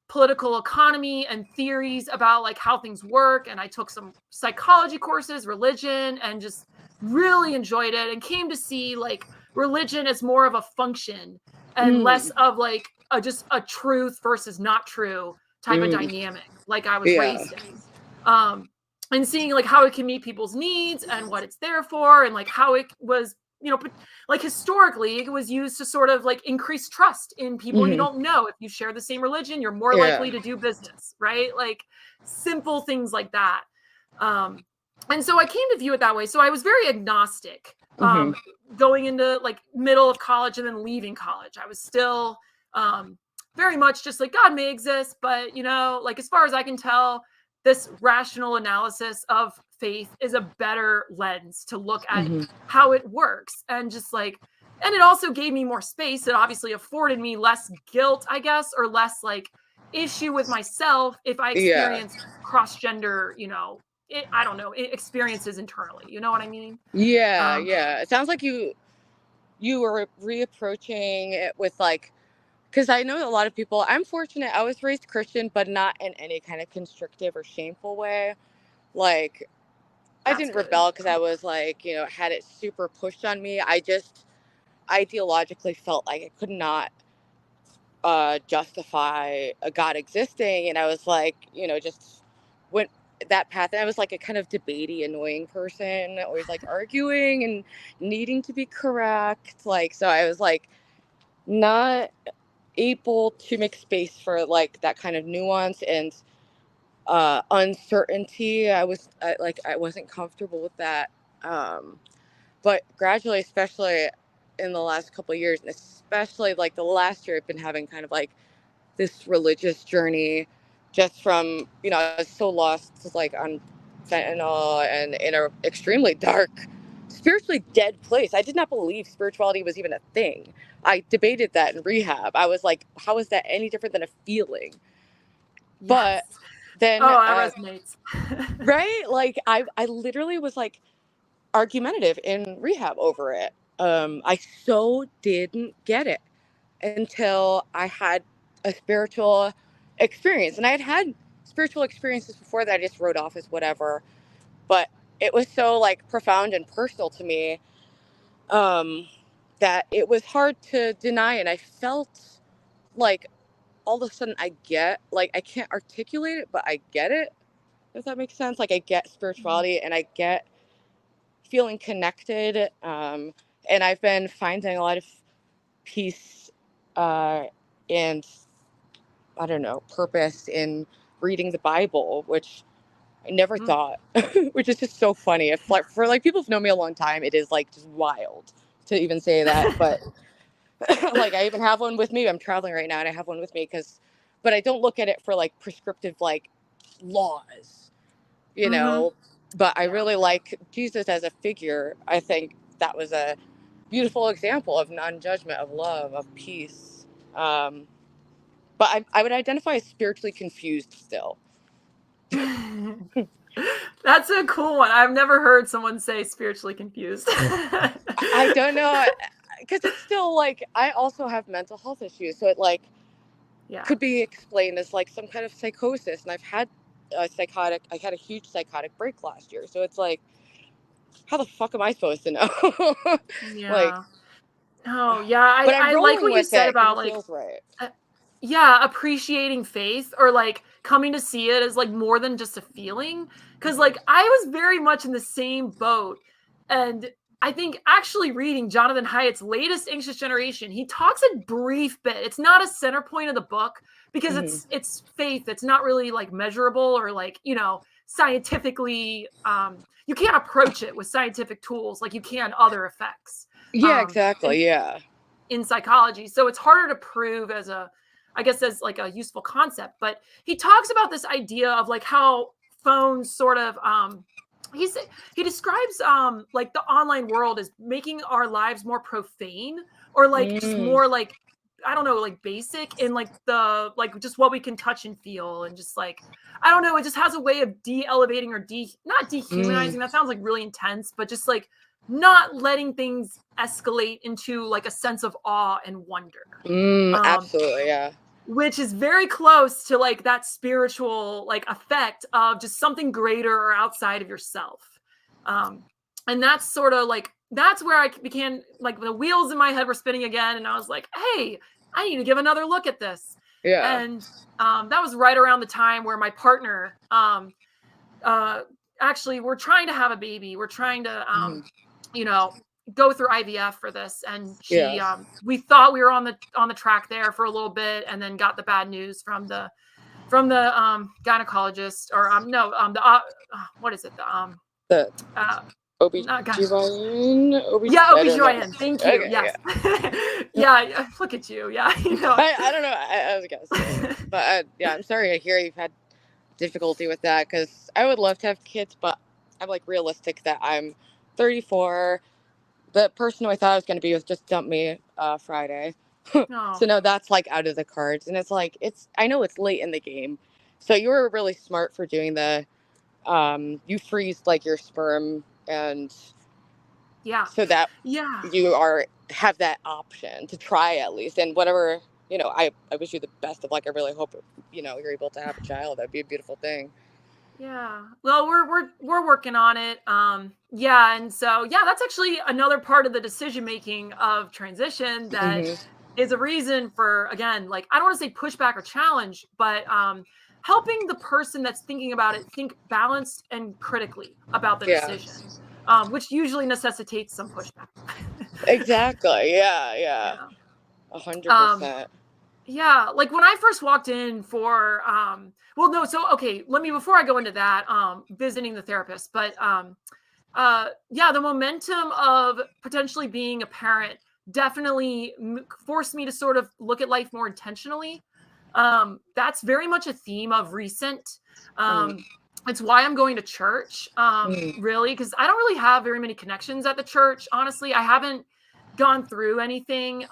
political economy and theories about like how things work. And I took some psychology courses, religion, and just really enjoyed it and came to see like religion as more of a function and less of like just a truth versus not true type of dynamic like I was raised in. And seeing like how it can meet people's needs and what it's there for, and like how it was, you know, like historically it was used to sort of like increase trust in people you don't know. If you share the same religion, you're more likely to do business, right? Like simple things like that. And so I came to view it that way. So I was very agnostic going into like middle of college and then leaving college. I was still very much just like, God may exist, but you know, like as far as I can tell, this rational analysis of faith is a better lens to look at how it works. And just like, and it also gave me more space. It obviously afforded me less guilt, I guess, or less like issue with myself if I experienced cross-gender, you know, I don't know, experiences internally. You know what I mean? Yeah. It sounds like you were reapproaching it with like, because I know a lot of people, I'm fortunate, I was raised Christian, but not in any kind of constrictive or shameful way. Like, I didn't rebel because I was like, you know, had it super pushed on me. I just ideologically felt like I could not justify a God existing. And I was like, you know, just went that path. And I was like a kind of debatey, annoying person, always like arguing and needing to be correct. Like, so I was like, not able to make space for like that kind of nuance and uncertainty. I wasn't comfortable with that. But gradually, especially in the last couple of years, and especially like the last year, I've been having kind of like this religious journey, just from, you know, I was so lost like on fentanyl and in a extremely dark, spiritually dead place. I did not believe spirituality was even a thing. I debated that in rehab. I was like, how is that any different than a feeling? Yes. But then, that resonates. right? Like I literally was like argumentative in rehab over it. I so didn't get it until I had a spiritual experience. And I had spiritual experiences before that I just wrote off as whatever. But it was so like profound and personal to me that it was hard to deny. And I felt like all of a sudden I can't articulate it, but I get it, if that makes sense. Like I get spirituality and I get feeling connected. And I've been finding a lot of peace and I don't know, purpose in reading the Bible, which I never thought, which is just so funny. If like for like people who've known me a long time, it is like just wild to even say that. But like I even have one with me. I'm traveling right now and I have one with me but I don't look at it for like prescriptive like laws, you know. But I really like Jesus as a figure. I think that was a beautiful example of non-judgment, of love, of peace. But I would identify as spiritually confused still. That's a cool one. I've never heard someone say spiritually confused. I don't know, because it's still like I also have mental health issues, so it like could be explained as like some kind of psychosis, and I've had I had a huge psychotic break last year, so it's like, how the fuck am I supposed to know? Like, oh yeah, but I'm I like rolling what you with said it because about it like feels right. appreciating faith, or like coming to see it as like more than just a feeling. Because like I was very much in the same boat, and I think actually reading Jonathan Haidt's latest Anxious Generation, he talks a brief bit. It's not a center point of the book because it's faith. It's not really like measurable or like, you know, scientifically. You can't approach it with scientific tools like you can other effects. Yeah, exactly. In psychology, so it's harder to prove as like a useful concept. But he talks about this idea of like how phones sort of he describes like the online world as making our lives more profane, or like just more like, I don't know, like basic in like the like just what we can touch and feel, and just like, I don't know, it just has a way of de-elevating or not dehumanizing, that sounds like really intense, but just like not letting things escalate into like a sense of awe and wonder. Absolutely, yeah. which is very close to like that spiritual like effect of just something greater or outside of yourself. And that's sort of like, that's where I began, like the wheels in my head were spinning again. And I was like, hey, I need to give another look at this. Yeah. And that was right around the time where my partner, actually, we're trying to have a baby. We're trying to, you know, go through IVF for this. And she, Yeah. we thought we were on the track there for a little bit, and then got the bad news from the gynecologist, or what is it? The Not gyne- OB yeah, I don't know. OBGYN. Thank you. Okay, Yes. yeah. Yeah. Look at you. Yeah. You know. I don't know. I was gonna say, but yeah, I'm sorry to hear you've had difficulty with that, because I would love to have kids, but I'm like realistic that I'm 34. The person who I thought I was going to be with just dumped me Friday. So Oh. no, that's like out of the cards. And it's like, I know it's late in the game. So you were really smart for doing you freeze like your sperm, and Yeah. so that Yeah. you have that option to try at least. And whatever, I wish you the best of luck. I really hope, you're able to have a child. That'd be a beautiful thing. Yeah. Well, we're working on it. Yeah, and so yeah, that's actually another part of the decision making of transition that Hmm. is a reason for, again, like, I don't want to say pushback or challenge, but helping the person that's thinking about it think balanced and critically about the Yeah, decision, which usually necessitates some pushback. exactly. Yeah. Yeah. Yeah. Um, 100%. Yeah, like when I first walked in for well, no, so okay, let me, before I go into that, visiting the therapist, but yeah, the momentum of potentially being a parent definitely forced me to sort of look at life more intentionally. That's very much a theme of recent. Mm. It's why I'm going to church, Mm. really, because I don't really have very many connections at the church. Honestly, I haven't gone through anything.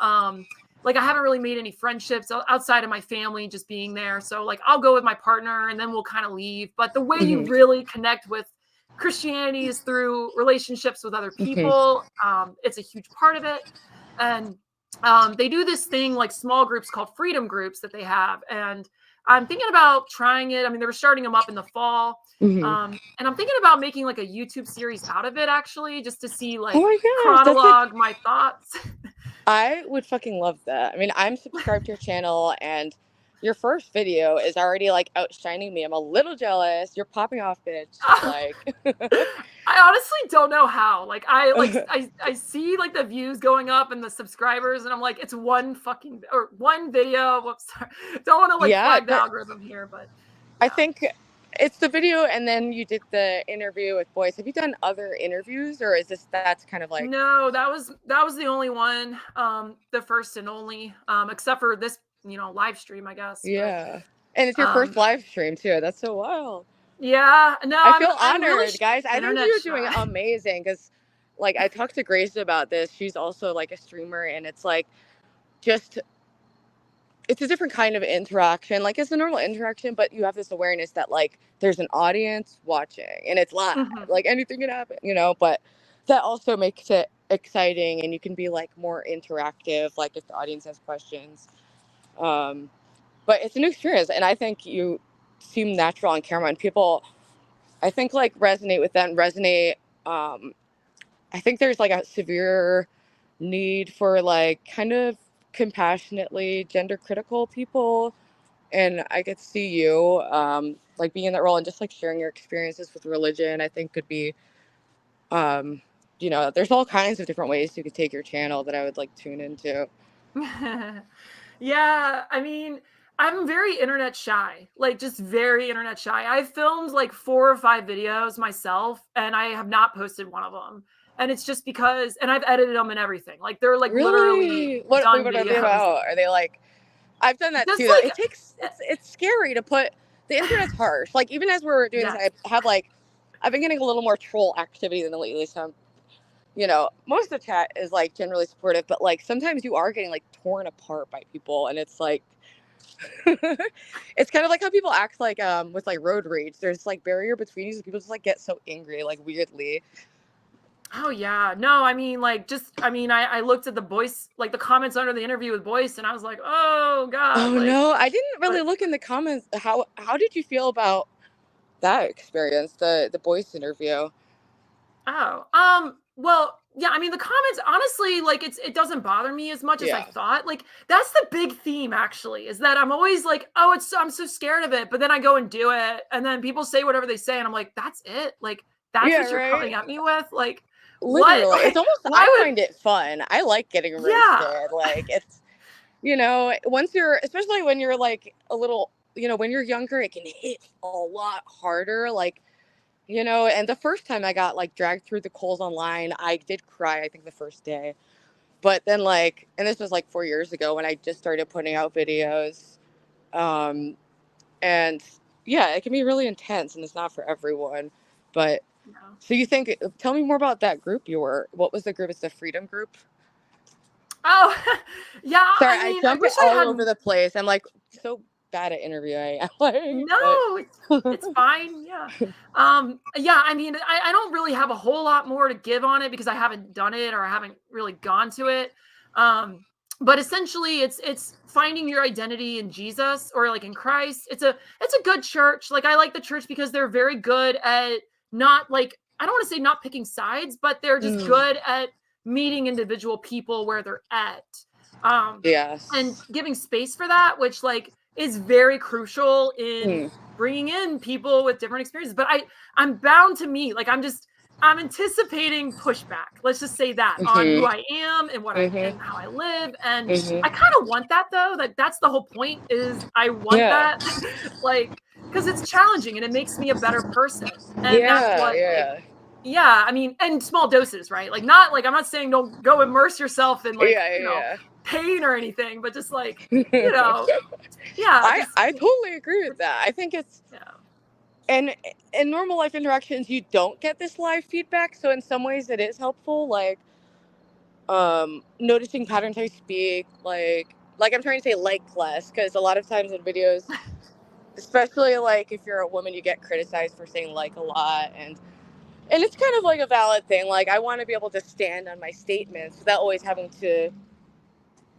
Like, I haven't really made any friendships outside of my family just being there. So like, I'll go with my partner and then we'll kind of leave. But the way you Mhm. really connect with Christianity is through relationships with other Mhm. people. It's a huge part of it. And they do this thing like small groups called freedom groups that they have. And I'm thinking about trying it. I mean, they were starting them up in the fall. Mhm. And I'm thinking about making like a YouTube series out of it, actually, just to see, Oh like, my gosh, that's like, chronologue my thoughts. I would fucking love that. I mean, I'm subscribed to your channel, and your first video is already like outshining me. I'm a little jealous. You're popping off, bitch. Like, I honestly don't know how. Like, I see like the views going up and the subscribers, and I'm like, it's one fucking, or one video. Whoops, sorry. Don't want to like yeah, flag the but algorithm here, but I yeah. think it's the video, and then you did the interview with boys. Have you done other interviews, or is that's kind of like, No, that was the only one, the first and only, except for this, live stream, I guess. But yeah? And it's your first um, live stream too. That's so wild. yeah, no, I I'm feel I'm really honored, guys. I think internet you're doing shy. amazing, because, like, I talked to Grace about this. She's also like a streamer, and it's like, just it's a different kind of interaction. Like, it's a normal interaction, but you have this awareness that like there's an audience watching, and it's live. Mhm. Like, anything can happen. But that also makes it exciting, and you can be like more interactive. Like, if the audience has questions, um, but it's a new experience, and I think you seem natural on camera, and people, I think, like, resonate with that and resonate. Um, I think there's like a severe need for like kind of compassionately gender critical people, and I could see you like being in that role, and just like sharing your experiences with religion. I think could be um, there's all kinds of different ways you could take your channel that I would like tune into. Yeah, I mean, I'm very internet shy, like, just very internet shy. I've filmed like 4 or 5 videos myself, and I have not posted one of them. And it's just because, and I've edited them and everything. Like, they're like literally Really? Wait, done what are they videos. about? Are they like, I've done that Just too. like, It takes it's scary to put, the internet's harsh. Like, even as we're doing this, yes. I have like, I've been getting a little more troll activity than lately. So most of the chat is like generally supportive, but like sometimes you are getting like torn apart by people, and it's like, it's kind of like how people act like with like road rage. There's like barrier between you, so people just like get so angry like weirdly. Oh yeah. No, I mean, like, just, I mean, I looked at the Boyce, like the comments under the interview with Boyce, and I was like, oh God, Oh like, no, I didn't really but look in the comments. How did you feel about that experience, the Boyce interview? oh, well, yeah, I mean, the comments, honestly, like, it doesn't bother me as much as I Yeah. thought. Like, that's the big theme, actually, is that I'm always like, oh, I'm so scared of it, but then I go and do it, and then people say whatever they say, and I'm like, that's it, like, that's Yeah, what you're right. coming at me with, like, what, Literally. It's like, almost, I why would, find it fun. I like getting yeah, roasted. Like it's, once you're, especially when you're like a little, when you're younger, it can hit a lot harder. Like, and the first time I got like dragged through the coals online, I did cry, I think the first day. But then like, and this was like 4 years ago when I just started putting out videos. Um, and yeah, it can be really intense and it's not for everyone. But yeah. so you think, tell me more about that group what was the group? It's the Freedom Group? Oh, yeah, Sorry, I I mean, I jump wish I all had, over the place. I'm like so bad at interviewing. Like, no, but it's fine, yeah. Yeah, I mean, I don't really have a whole lot more to give on it because I haven't done it or I haven't really gone to it. Um, but essentially it's finding your identity in Jesus or like in Christ. It's a good church. Like, I like the church because they're very good at not, like, I don't want to say not picking sides, but they're just mm, good at meeting individual people where they're at. Um, and yes. giving space for that, which, like, is very crucial in Mm, bringing in people with different experiences. But I'm bound to meet, like, I'm anticipating pushback. Let's just say that on who mhm, I am and what I mhm, and how I live. And mhm. I kind of want that, though. That's the whole point, is I want Yeah. that. Like, because it's challenging and it makes me a better person. And that's Yeah, what, like, yeah. yeah, I mean, and small doses, right? Like, not like, I'm not saying don't go immerse yourself in, like, Yeah, yeah, pain or anything, but just like, you yeah. know, yeah, just I totally agree with that. I think it's yeah. and in normal life interactions you don't get this live feedback, so in some ways it is helpful, like noticing patterns I speak, like I'm trying to say like less, because a lot of times in videos, especially like if you're a woman, you get criticized for saying like a lot, and it's kind of like a valid thing. Like I want to be able to stand on my statements without always having to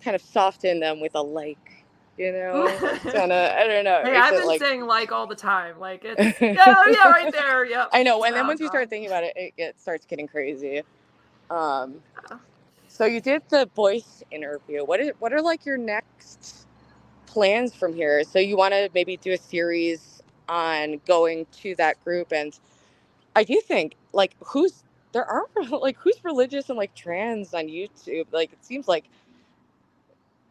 kind of soften them with a like, it's kind of, I don't know, it Hey, makes I've it been like saying like all the time. Like, it's, yeah, oh, yeah, right there. Yep. I know, and then Oh once you God. start thinking about it, it starts getting crazy. um Yeah. so you did the Boyce interview. What are like your next plans from here? So you want to maybe do a series on going to that group, and I do think like there aren't like who's religious and like trans on YouTube. Like it seems like,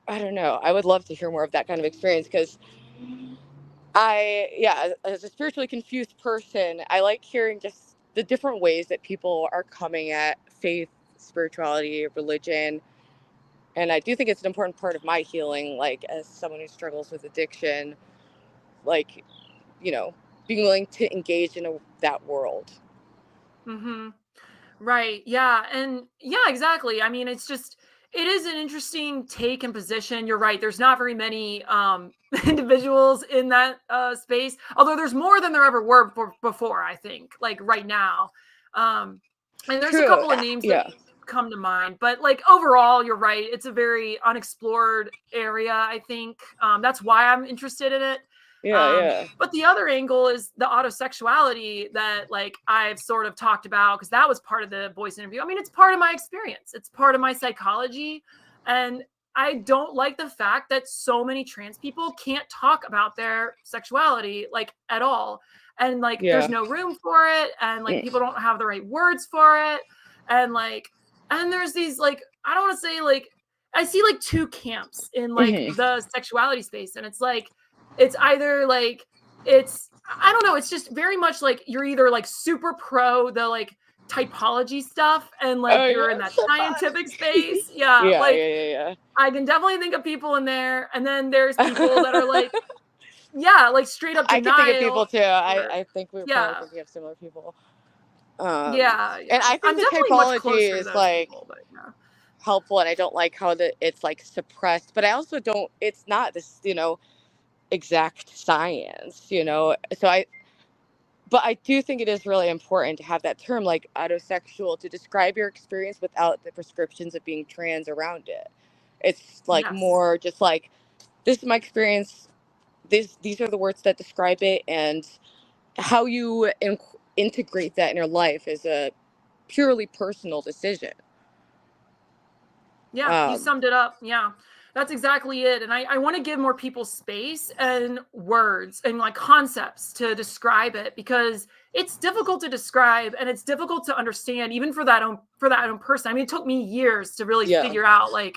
I don't know. I would love to hear more of that kind of experience, because yeah, as a spiritually confused person, I like hearing just the different ways that people are coming at faith, spirituality, religion. And I do think it's an important part of my healing, like as someone who struggles with addiction, like, you know, being willing to engage in that world. Mm-hmm. Right. Yeah. And yeah, exactly. I mean, it is an interesting take and position. You're right. There's not very many individuals in that space, although there's more than there ever were before, I think, like right now. Um, and there's a True. couple of names that Yeah. come to mind, but like overall, you're right. It's a very unexplored area, I think. That's why I'm interested in it. Yeah. Yeah. But the other angle is the autosexuality that, like, I've sort of talked about, because that was part of the Boyce interview. I mean, it's part of my experience. It's part of my psychology. And I don't like the fact that so many trans people can't talk about their sexuality, like, at all. And like there's Yeah. no room for it. And like Mm. people don't have the right words for it. And like, and there's these, like, I don't want to say, like, I see like two camps in like Hmm. the sexuality space. And it's like, it's either like, it's, I don't know, it's just very much like you're either like super pro the like typology stuff and Oh like you're yeah, in that so scientific space. Yeah, yeah, like yeah, I can definitely think of people in there. And then there's people yeah, that are yeah. like, yeah, like straight up I can think of people denial. too. Or I think we were probably yeah, thinking of similar people. yeah, And yeah. I think I'm the definitely much typology closer to is those like people, but yeah. helpful, and I don't like how it's like suppressed, but I also don't. It's not this, exact science. So But I do think it is really important to have that term like autosexual to describe your experience without the prescriptions of being trans around it. It's like Yes. more just like, this is my experience. These are the words that describe it, and how you integrate that in your life is a purely personal decision. Yeah, you Um, summed it up. Yeah, that's exactly it. And I want to give more people space and words and like concepts to describe it, because it's difficult to describe and it's difficult to understand even for that own person. I mean, it took me years to really yeah. figure out like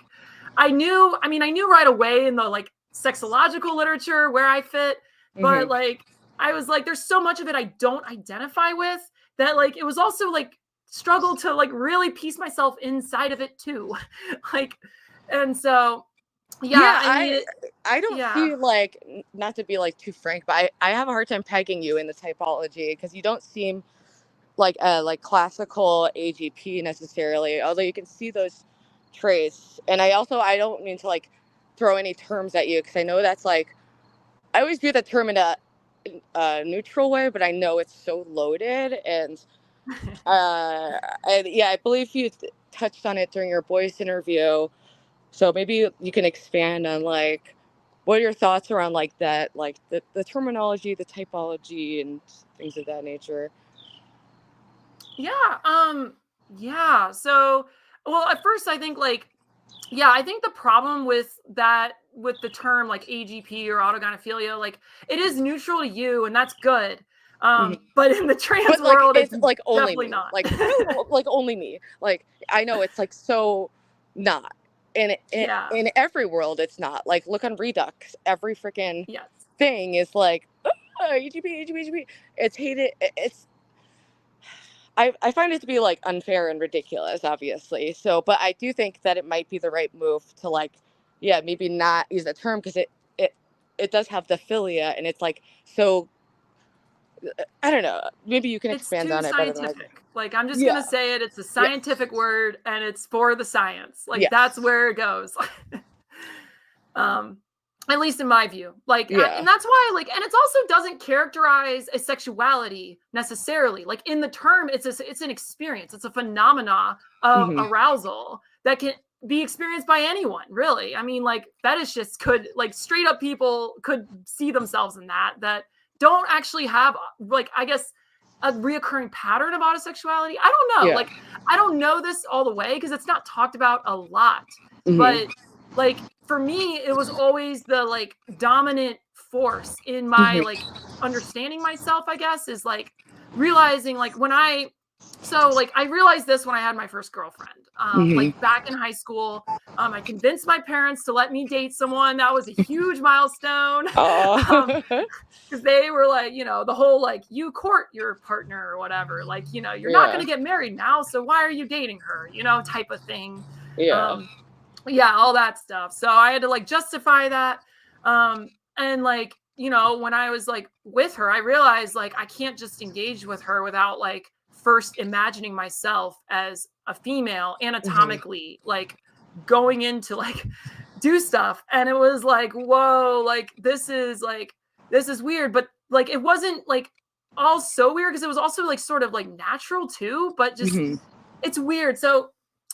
I knew right away in the like sexological literature where I fit, but Hmm. like I was like there's so much of it I don't identify with, that like it was also like struggle to like really piece myself inside of it too. Like, and so yeah, Yeah, I mean, I don't yeah. see like, not to be like too frank, but I have a hard time pegging you in the typology because you don't seem like a like classical AGP necessarily, although you can see those traits. And I don't mean to like throw any terms at you because I know that's like, I always view the term in a neutral way, but I know it's so loaded. And yeah, I believe you touched on it during your voice interview. So maybe you can expand on like, what are your thoughts around like that, like the terminology, the typology, and things of that nature. Yeah, yeah. So, well, at first I think like yeah, I think the problem with that with the term like AGP or autogynephilia, like it is neutral to you and that's good. Mhm. But in the trans But like, world it's it's like only definitely me, not. like like only me. Like I know it's like so not. Yeah. In every world, it's not. Like look on Redux, every freaking Yes. thing is like, AGP, AGP, AGP. It's hated. It's I find it to be like unfair and ridiculous, obviously. So, but I do think that it might be the right move to like, yeah, maybe not use the term because it it does have the philia, and it's like so. I don't know. Maybe you can It's expand too on it better than I can. scientific. Like, I'm just Yeah. gonna say it, it's a Yes. scientific word and it's for the science. Like, that's Yes. where it goes. Um, at least in my view. Like, Yeah. and that's why, like, and it also doesn't characterize a sexuality necessarily. Like in the term, it's an experience. It's a phenomena of Hmm. arousal that can be experienced by anyone, really. I mean, like fetishists could, like, straight up people could see themselves in that don't actually have, like, I guess, a reoccurring pattern of autosexuality. I don't know. Yeah. Like, I don't know this all the way because it's not talked about a lot. Hmm. But like for me, it was always the like dominant force in my Hmm. like understanding myself, I guess, is like realizing like when I so like I realized this when I had my first girlfriend. Hmm. Like back in high school, I convinced my parents to let me date someone. That was a huge milestone. um, Oh. because they were like, you know, the whole like you court your partner or whatever, like, you know, you're not going Yeah. to get married now, so why are you dating her, you know, type of thing. Yeah. um yeah, all that stuff, so I had to like justify that. And like, you know, when I was like with her, I realized like I can't just engage with her without like first imagining myself as a female Hmm. anatomically, like going into like do stuff. And it was like, whoa, like this is weird. But like it wasn't like all so weird because it was also like sort of like natural too, but just Hmm. it's weird. So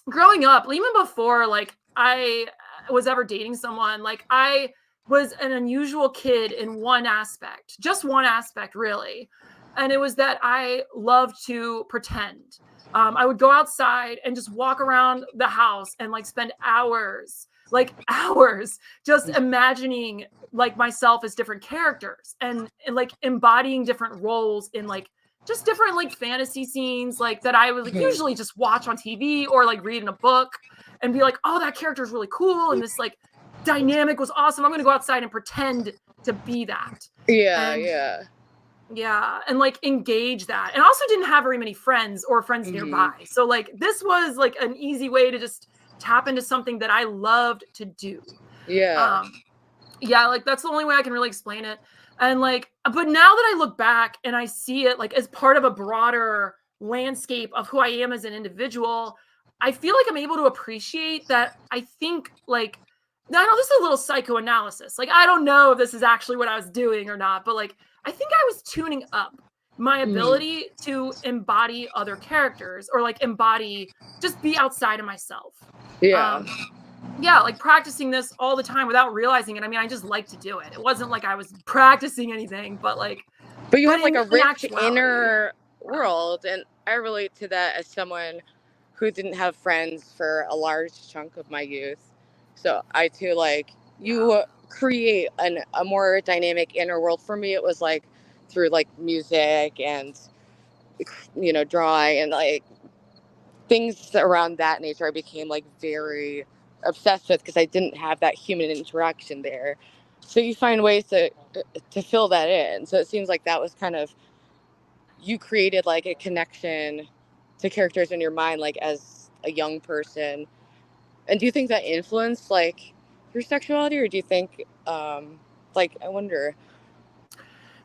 growing up, even before like I was ever dating someone, like I was an unusual kid in one aspect, just one aspect really. And it was that I loved to pretend. I would go outside and just walk around the house and like spend hours, like hours, just imagining like myself as different characters and like embodying different roles in like just different like fantasy scenes like that I would like, Hmm. usually just watch on TV or like read in a book and be like, oh, that character is really cool and this like dynamic was awesome. I'm gonna go outside and pretend to be that. Yeah. And Yeah. yeah, and like engage that. And I also didn't have very many friends or friends Hmm. nearby. So like this was like an easy way to just tap into something that I loved to do. Yeah. Um yeah, like that's the only way I can really explain it. And like, but now that I look back and I see it like as part of a broader landscape of who I am as an individual, I feel like I'm able to appreciate that. I think like, I know this is a little psychoanalysis. Like, I don't know if this is actually what I was doing or not, but like, I think I was tuning up my ability to embody other characters, or like just be outside of myself. Yeah. Yeah, like practicing this all the time without realizing it. I mean, I just like to do it. It wasn't like I was practicing anything, but you have like a in rich actuality, inner world, and I relate to that as someone who didn't have friends for a large chunk of my youth. So I too, like, you create a more dynamic inner world. For me, it was like through like music and, drawing and like things around that nature. I became like very obsessed with because I didn't have that human interaction there. So you find ways to fill that in. So it seems like that was kind of, you created like a connection to characters in your mind, like as a young person. And do you think that influenced like your sexuality, or do you think, I wonder?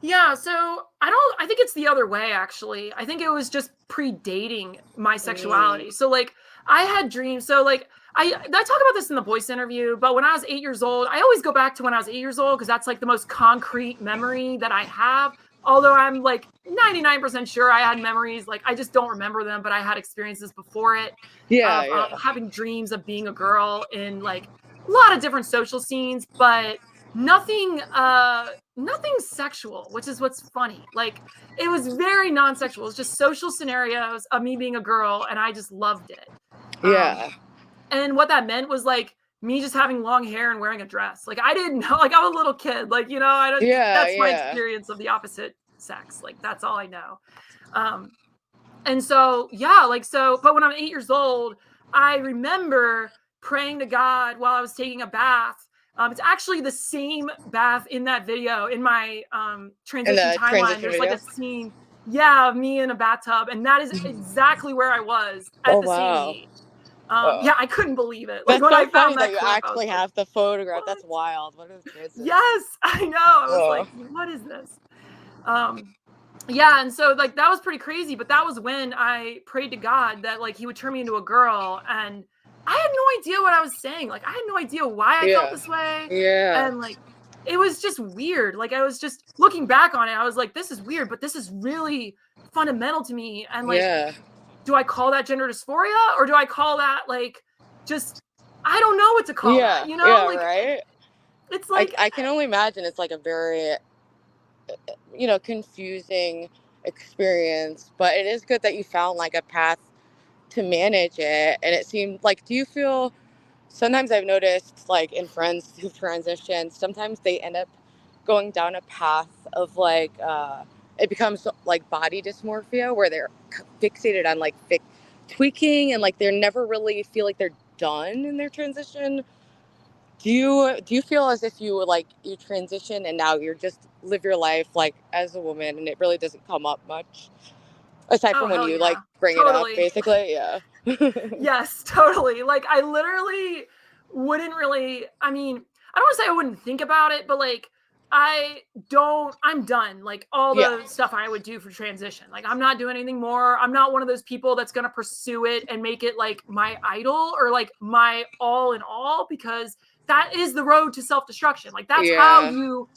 Yeah, so I think it's the other way actually. I think it was just predating my Mm, sexuality. So like I had dreams. So like I talk about this in the voice interview, but when I was 8 years old, I always go back to when I was 8 years old because that's like the most concrete memory that I have. Although I'm like 99% sure I had memories, like I just don't remember them, but I had experiences before it yeah, of yeah, having dreams of being a girl in like a lot of different social scenes, but nothing nothing sexual, which is what's funny. Like it was very non-sexual. It's just social scenarios of me being a girl, and I just loved it. yeah, And what that meant was like me just having long hair and wearing a dress. Like I didn't know, like I was a little kid. Like, I don't yeah, that's my yeah. experience of the opposite sex. Like that's all I know. Um and so yeah, but when I'm 8 years old, I remember praying to God while I was taking a bath. It's actually the same bath in that video in my In transition the timeline. transition There's like a video. scene, yeah, of me in a bathtub, and that is exactly where I was Oh at the same wow. age. Oh, Yeah, I couldn't believe it. Like that's when so I funny found that that you clip, I was actually like, have the photograph. "What?" That's wild. What are the chances? Yes, I know. I was Oh, like, "What is this?" Um, yeah, and so like that was pretty crazy, but that was when I prayed to God that like he would turn me into a girl, and I had no idea what I was saying. Like I had no idea why I felt yeah, this way, yeah, and like it was just weird. Like I was just looking back on it, I was like, this is weird, but this is really fundamental to me. And like, yeah, do I call that gender dysphoria, or do I call that like just I don't know what to call that, yeah, yeah. Like Right. it's I like I can only imagine it's like a very, confusing experience, but it is good that you found like a path to manage it. And it seemed like, do you feel, sometimes I've noticed like in friends who've transitioned, sometimes they end up going down a path of like, it becomes like body dysmorphia where they're fixated on like tweaking, and like they're never really feel like they're done in their transition. Do you feel as if you transition and now you're just live your life like as a woman, and it really doesn't come up much aside oh from when hell you yeah, like bring it up, totally. basically? Yeah. Yes, totally. Like I literally wouldn't really, I mean, I don't want to say I wouldn't think about it, but like I'm done. Like all Yeah. the stuff I would do for transition. Like I'm not doing anything more. I'm not one of those people that's going to pursue it and make it like my idol or like my all in all, because that is the road to self-destruction. Like that's how Yeah. you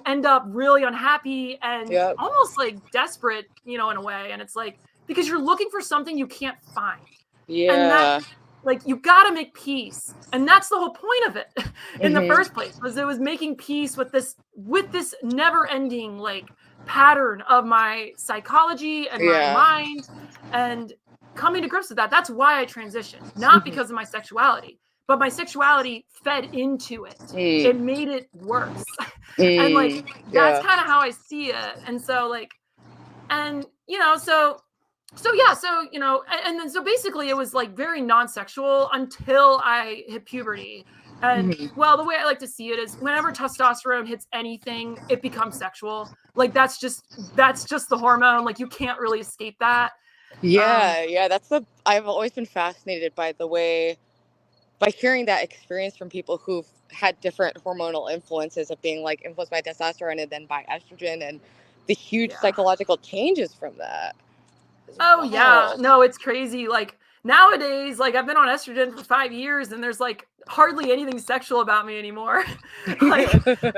end up really unhappy and Yep. almost like desperate, in a way. And it's like, because you're looking for something you can't find. And that, Yeah. like, you got to make peace. And that's the whole point of it in the Mhm. first place, was it was making peace with this never ending like pattern of my psychology and my Yeah. mind, and coming to grips with that. That's why I transitioned, not Mhm. because of my sexuality, but my sexuality fed into it. Mm. It made it worse. And like, Mm. that's Yeah. kind of how I see it. And so like, and so yeah, so and then so basically it was like very non-sexual until I hit puberty. And Mhm. well, the way I like to see it is whenever testosterone hits anything, it becomes sexual. Like that's just the hormone. Like you can't really escape that. Yeah. Yeah. I've always been fascinated by the way, by hearing that experience from people who've had different hormonal influences of being like influenced by testosterone and then by estrogen, and the huge Yeah. psychological changes from that. It's Oh yeah. wild. No, it's crazy. Like nowadays, like I've been on estrogen for 5 years and there's like hardly anything sexual about me anymore. Like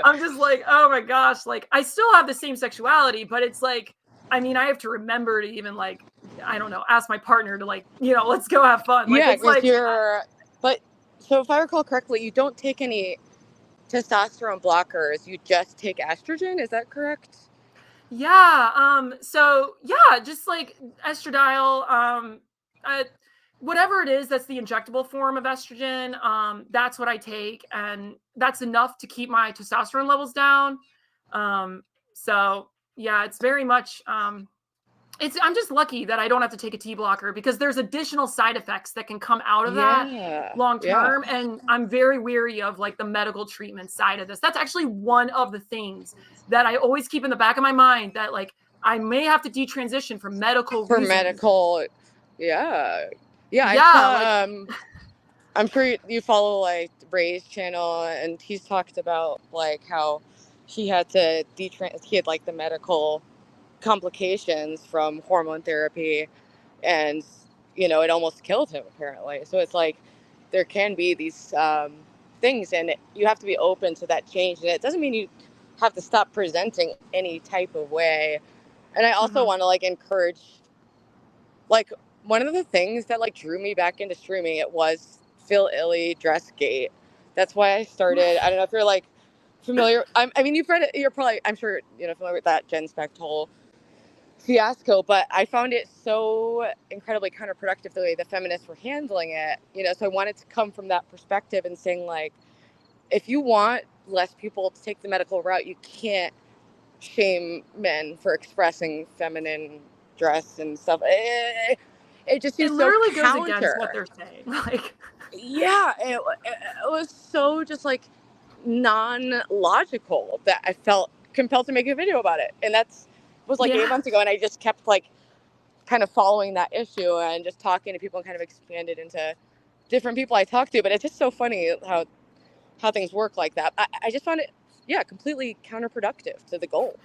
I'm just like, oh my gosh, like I still have the same sexuality, but it's like I mean, I have to remember to even like, I don't know, ask my partner to like, let's go have fun. Like, Yeah, it's because like, but so if I recall correctly, you don't take any testosterone blockers. You just take estrogen. Is that correct? yeah. So yeah, just like estradiol, uh, whatever it is, that's the injectable form of estrogen. That's what I take, and that's enough to keep my testosterone levels down. So yeah, it's very much, I'm just lucky that I don't have to take a T blocker, because there's additional side effects that can come out of that Yeah. long Yeah. term. And I'm very weary of like the medical treatment side of this. That's actually one of the things that I always keep in the back of my mind, that like I may have to detransition for medical For reasons. medical, yeah. Yeah, I Yeah, like saw, I'm sure you follow like Ray's channel, and he's talked about like how he had to he had like the medical complications from hormone therapy, and it almost killed him apparently. So it's like there can be these things, and you have to be open to that change, and it doesn't mean you have to stop presenting any type of way. And I also want to like encourage, like, one of the things that like drew me back into streaming, it was Phil Illy Dressgate. That's why I started. I don't know if you're like familiar. I mean, you've read it. You're probably, I'm sure, familiar with that Jen Specht whole fiasco. But I found it so incredibly counterproductive the way the feminists were handling it. So I wanted to come from that perspective and saying, like, if you want less people to take the medical route, you can't shame men for expressing feminine dress and stuff. It just it seems so literally goes against what counter. they're saying. Like, Yeah, it was so just like non-logical that I felt compelled to make a video about it. And that's was like yeah. 8 months ago, and I just kept like kind of following that issue and just talking to people and kind of expanded into different people I talked to. But it's just so funny how things work like that. I just found it, yeah, completely counterproductive to the goal.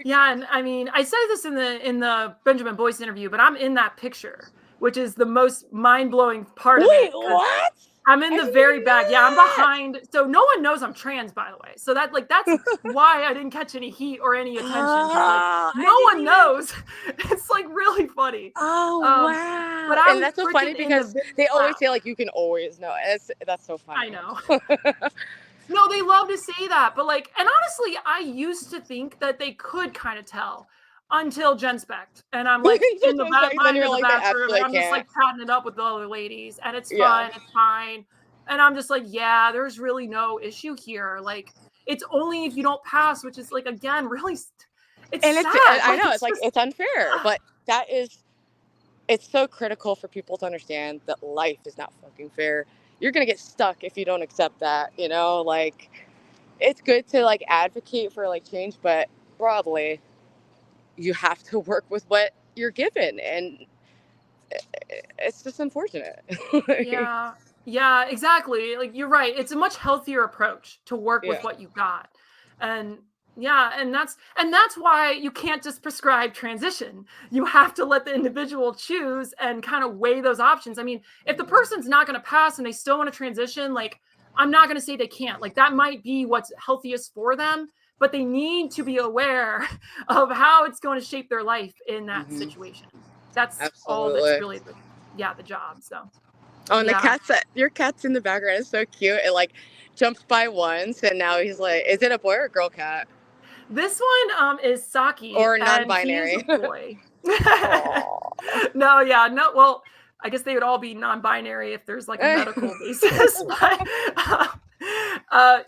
Yeah, and I mean, I said this in the Benjamin Boyce interview, but I'm in that picture, which is the most mind-blowing part of Wait, it, because what? I'm in I the didn't very even know back. Yeah, I'm that. behind. So no one knows I'm trans, by the way. So that's why I didn't catch any heat or any attention, because like Oh, no I didn't one even. knows. It's like really funny. Oh, But wow. And I'm that's so funny freaking in the because very they always cloud. say, like, you can always know. That's so I funny. know. No, they love to say that, but like, and honestly, I used to think that they could kind of tell until Jen Specht, and I'm like in the And then behind you're in the like, they bathroom, and actually I'm just can't. like chatting it up with the other ladies, and it's Yeah. fun, it's fine, and I'm just like, yeah, there's really no issue here. Like, it's only if you don't pass, which is like, again, really, it's And sad. I Like, know, it's it's like, just it's unfair, but it's so critical for people to understand that life is not fucking fair. You're going to get stuck if you don't accept that, like, it's good to like advocate for like change, but broadly, you have to work with what you're given, and it's just unfortunate. yeah, yeah, exactly. Like, you're right. It's a much healthier approach to work with Yeah. what you got. And yeah, and that's why you can't just prescribe transition. You have to let the individual choose and kind of weigh those options. I mean, if the person's not going to pass and they still want to transition, like, I'm not going to say they can't. Like, that might be what's healthiest for them, but they need to be aware of how it's going to shape their life in that Hmm. situation. That's all that's Absolutely. really the job. So Oh, and yeah. your cat's in the background is so cute. It like jumped by once, and now he's like, is it a boy or a girl cat? This one is Saki, Or and he is a non-binary? boy. Oh. No, yeah, no. Well, I guess they would all be non-binary if there's like a medical basis. But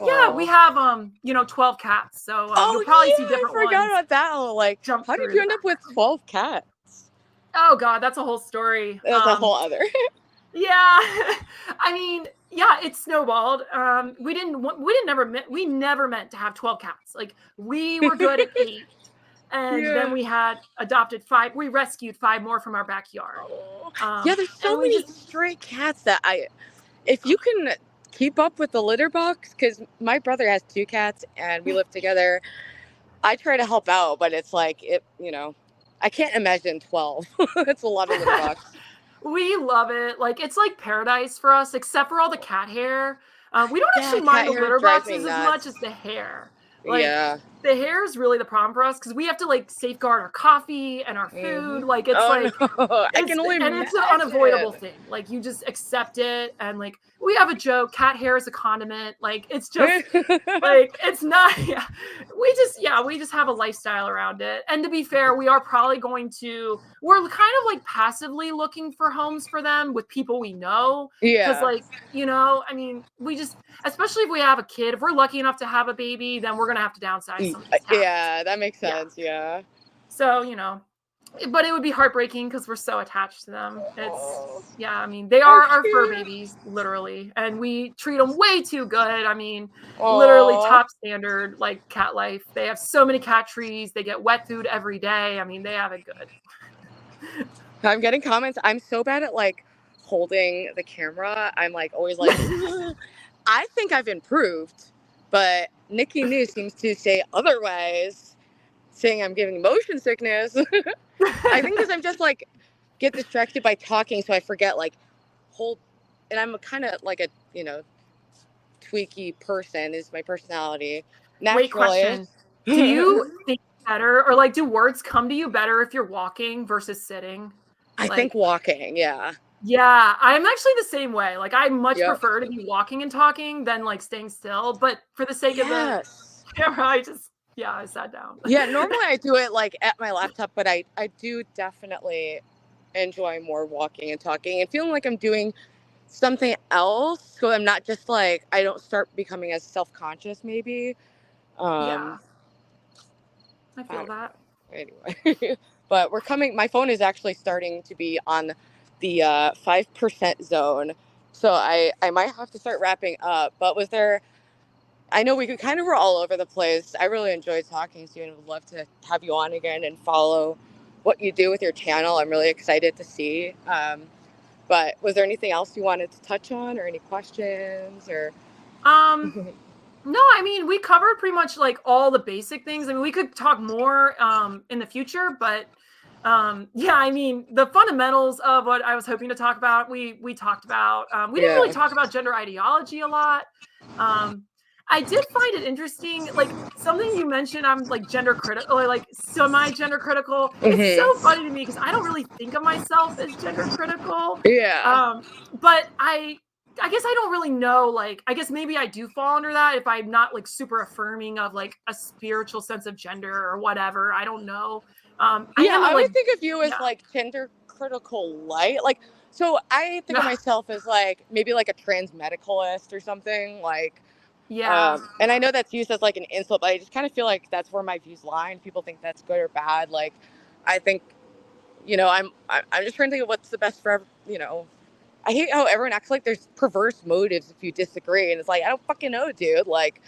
yeah, we Oh. have 12 cats, so you'll Oh probably see yeah, I different forgot ones about that. Oh, like, jump how did through you the end up with background. 12 cats? Oh God, that's a whole story. That's a whole other. Yeah, I mean, yeah, it snowballed. We never meant to have 12 cats. Like, we were good at 8. And then Yeah. we had adopted 5. We rescued 5 more from our backyard. Oh. Yeah, there's so And we many just, stray cats that if you can keep up with the litter box, because my brother has 2 cats and we live together. I try to help out, but it's like I can't imagine 12. It's a lot of litter box. we love it. Like, it's like paradise for us, except for all the cat hair. We don't Yeah, actually mind cat the hair litter drives me boxes as much nuts. as the hair. Like, Yeah. the hair is really the problem for us because we have to like safeguard our coffee and our food. Like it's like no. I can only it's an imagine. unavoidable thing. Like you just accept it, and like we have a joke: cat hair is a condiment. Like it's just like it's not. Yeah, we just have a lifestyle around it. And to be fair, we are probably going to. We're kind of like passively looking for homes for them with people we know. Because Yeah. like I mean, we just, especially if we have a kid, if we're lucky enough to have a baby, then we're gonna have to downsize some of these habits. Yeah, that makes sense. Yeah. So but it would be heartbreaking because we're so attached to them. I mean, they are our fur babies, literally, and we treat them way too good. I mean, literally top standard, like cat life. They have so many cat trees. They get wet food every day. I mean, they have it good. I'm getting comments. I'm so bad at like holding the camera. I'm like always like, I think I've improved, but Nikki New seems to say otherwise, saying I'm giving motion sickness. I think because I'm just like get distracted by talking, so I forget like hold. And I'm kind of like a tweaky person is my personality. Naturally. Wait, question: do you think better, or like do words come to you better if you're walking versus sitting? I think walking, yeah. Yeah, I'm actually the same way. Like I much prefer to be walking and talking than like staying still. But for the sake of the camera, I sat down. Yeah, normally I do it like at my laptop, but I do definitely enjoy more walking and talking and feeling like I'm doing something else. So I'm not just like, I don't start becoming as self-conscious maybe. Yeah. I feel that. Anyway, but my phone is actually starting to be on the 5% zone. So I might have to start wrapping up. But I know we kind of were all over the place. I really enjoyed talking to you and would love to have you on again and follow what you do with your channel. I'm really excited to see. But was there anything else you wanted to touch on or any questions or? No, I mean, we covered pretty much like all the basic things. I mean, we could talk more in the future, but I mean, the fundamentals of what I was hoping to talk about, we talked about. We didn't really talk about gender ideology a lot. I did find it interesting, like something you mentioned, I'm like gender critical, or like semi-gender critical. It's so funny to me because I don't really think of myself as gender critical. Yeah. But I guess I don't really know, like, I guess maybe I do fall under that if I'm not like super affirming of like a spiritual sense of gender or whatever. I don't know. I would think of you as like gender critical light. Like, so I think of myself as like maybe like a trans medicalist or something like. Yeah. And I know that's used as like an insult, but I just kind of feel like that's where my views lie. And people think that's good or bad. Like, I think, I'm just trying to think of what's the best for, I hate how everyone acts like there's perverse motives if you disagree. And it's like, I don't fucking know, dude. Like,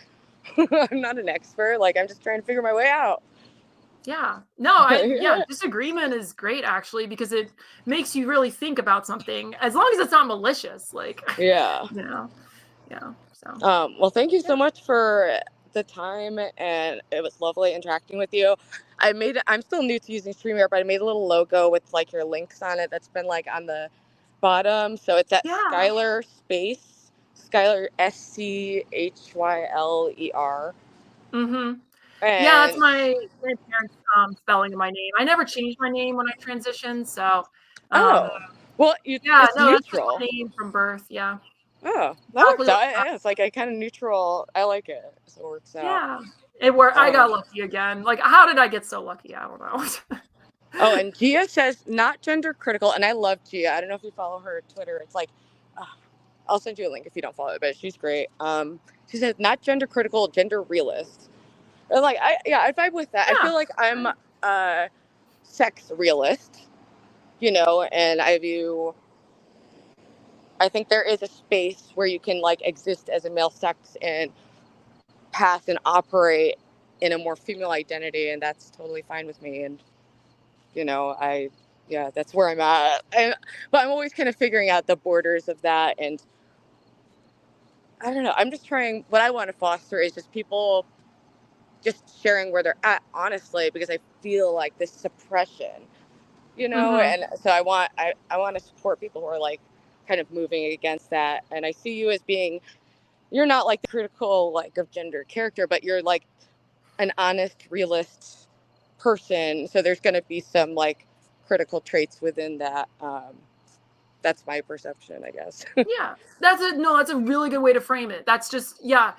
I'm not an expert. Like, I'm just trying to figure my way out. Yeah. No, disagreement is great actually, because it makes you really think about something as long as it's not malicious. Like, yeah. Yeah. So, well, thank you so much for the time, and it was lovely interacting with you. I'm still new to using StreamYard, but I made a little logo with like your links on it that's been like on the bottom. So it's at Schyler space, Schyler SCHYLER. And that's my parents' spelling of my name. I never changed my name when I transitioned, so well, it's neutral. That's just my name from birth. Yeah. Oh, that works out. Yeah, it's like a kind of neutral. I like it. So it works out. Yeah, it worked. I got lucky again. Like, how did I get so lucky? I don't know. And Gia says not gender critical, and I love Gia. I don't know if you follow her Twitter. It's like, I'll send you a link if you don't follow it, but she's great. She says not gender critical, gender realist. And like, I vibe with that. I feel like I'm a sex realist, and I think there is a space where you can like exist as a male sex and pass and operate in a more female identity, and that's totally fine with me. And that's where I'm at. But I'm always kind of figuring out the borders of that, and I don't know. I'm just trying. What I want to foster is just people just sharing where they're at, honestly, because I feel like this suppression, and so I want to support people who are like kind of moving against that. And I see you as being, you're not like the critical like of gender character, but you're like an honest, realist person. So there's going to be some like critical traits within that. That's my perception, I guess. Yeah, that's a really good way to frame it. That's just, yeah,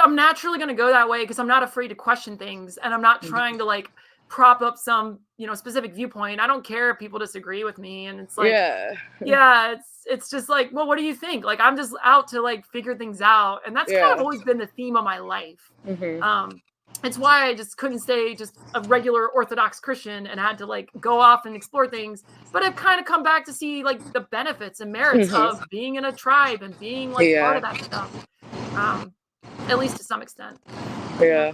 I'm naturally going to go that way because I'm not afraid to question things, and I'm not trying to like prop up some, specific viewpoint. I don't care if people disagree with me, and it's like, Yeah. yeah, it's just like, well, what do you think? Like, I'm just out to like figure things out, and that's kind of Yeah. always been the theme of my life. Mm-hmm. It's why I just couldn't stay just a regular Orthodox Christian and had to like go off and explore things. But I've kind of come back to see like the benefits and merits of being in a tribe and being like part of that stuff, at least to some extent. Yeah.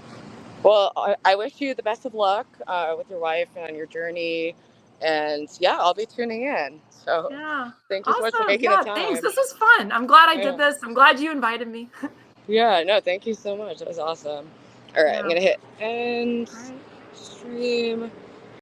Well, I wish you the best of luck with your wife and on your journey. And yeah, I'll be tuning in. So Yeah. thank you so much for Awesome. making the Yeah, thanks. time. This was fun. I'm glad I did Yeah. this. I'm glad you invited me. Yeah, no, thank you so much. That was awesome. All right, I'm Yeah. going to hit end All right. stream.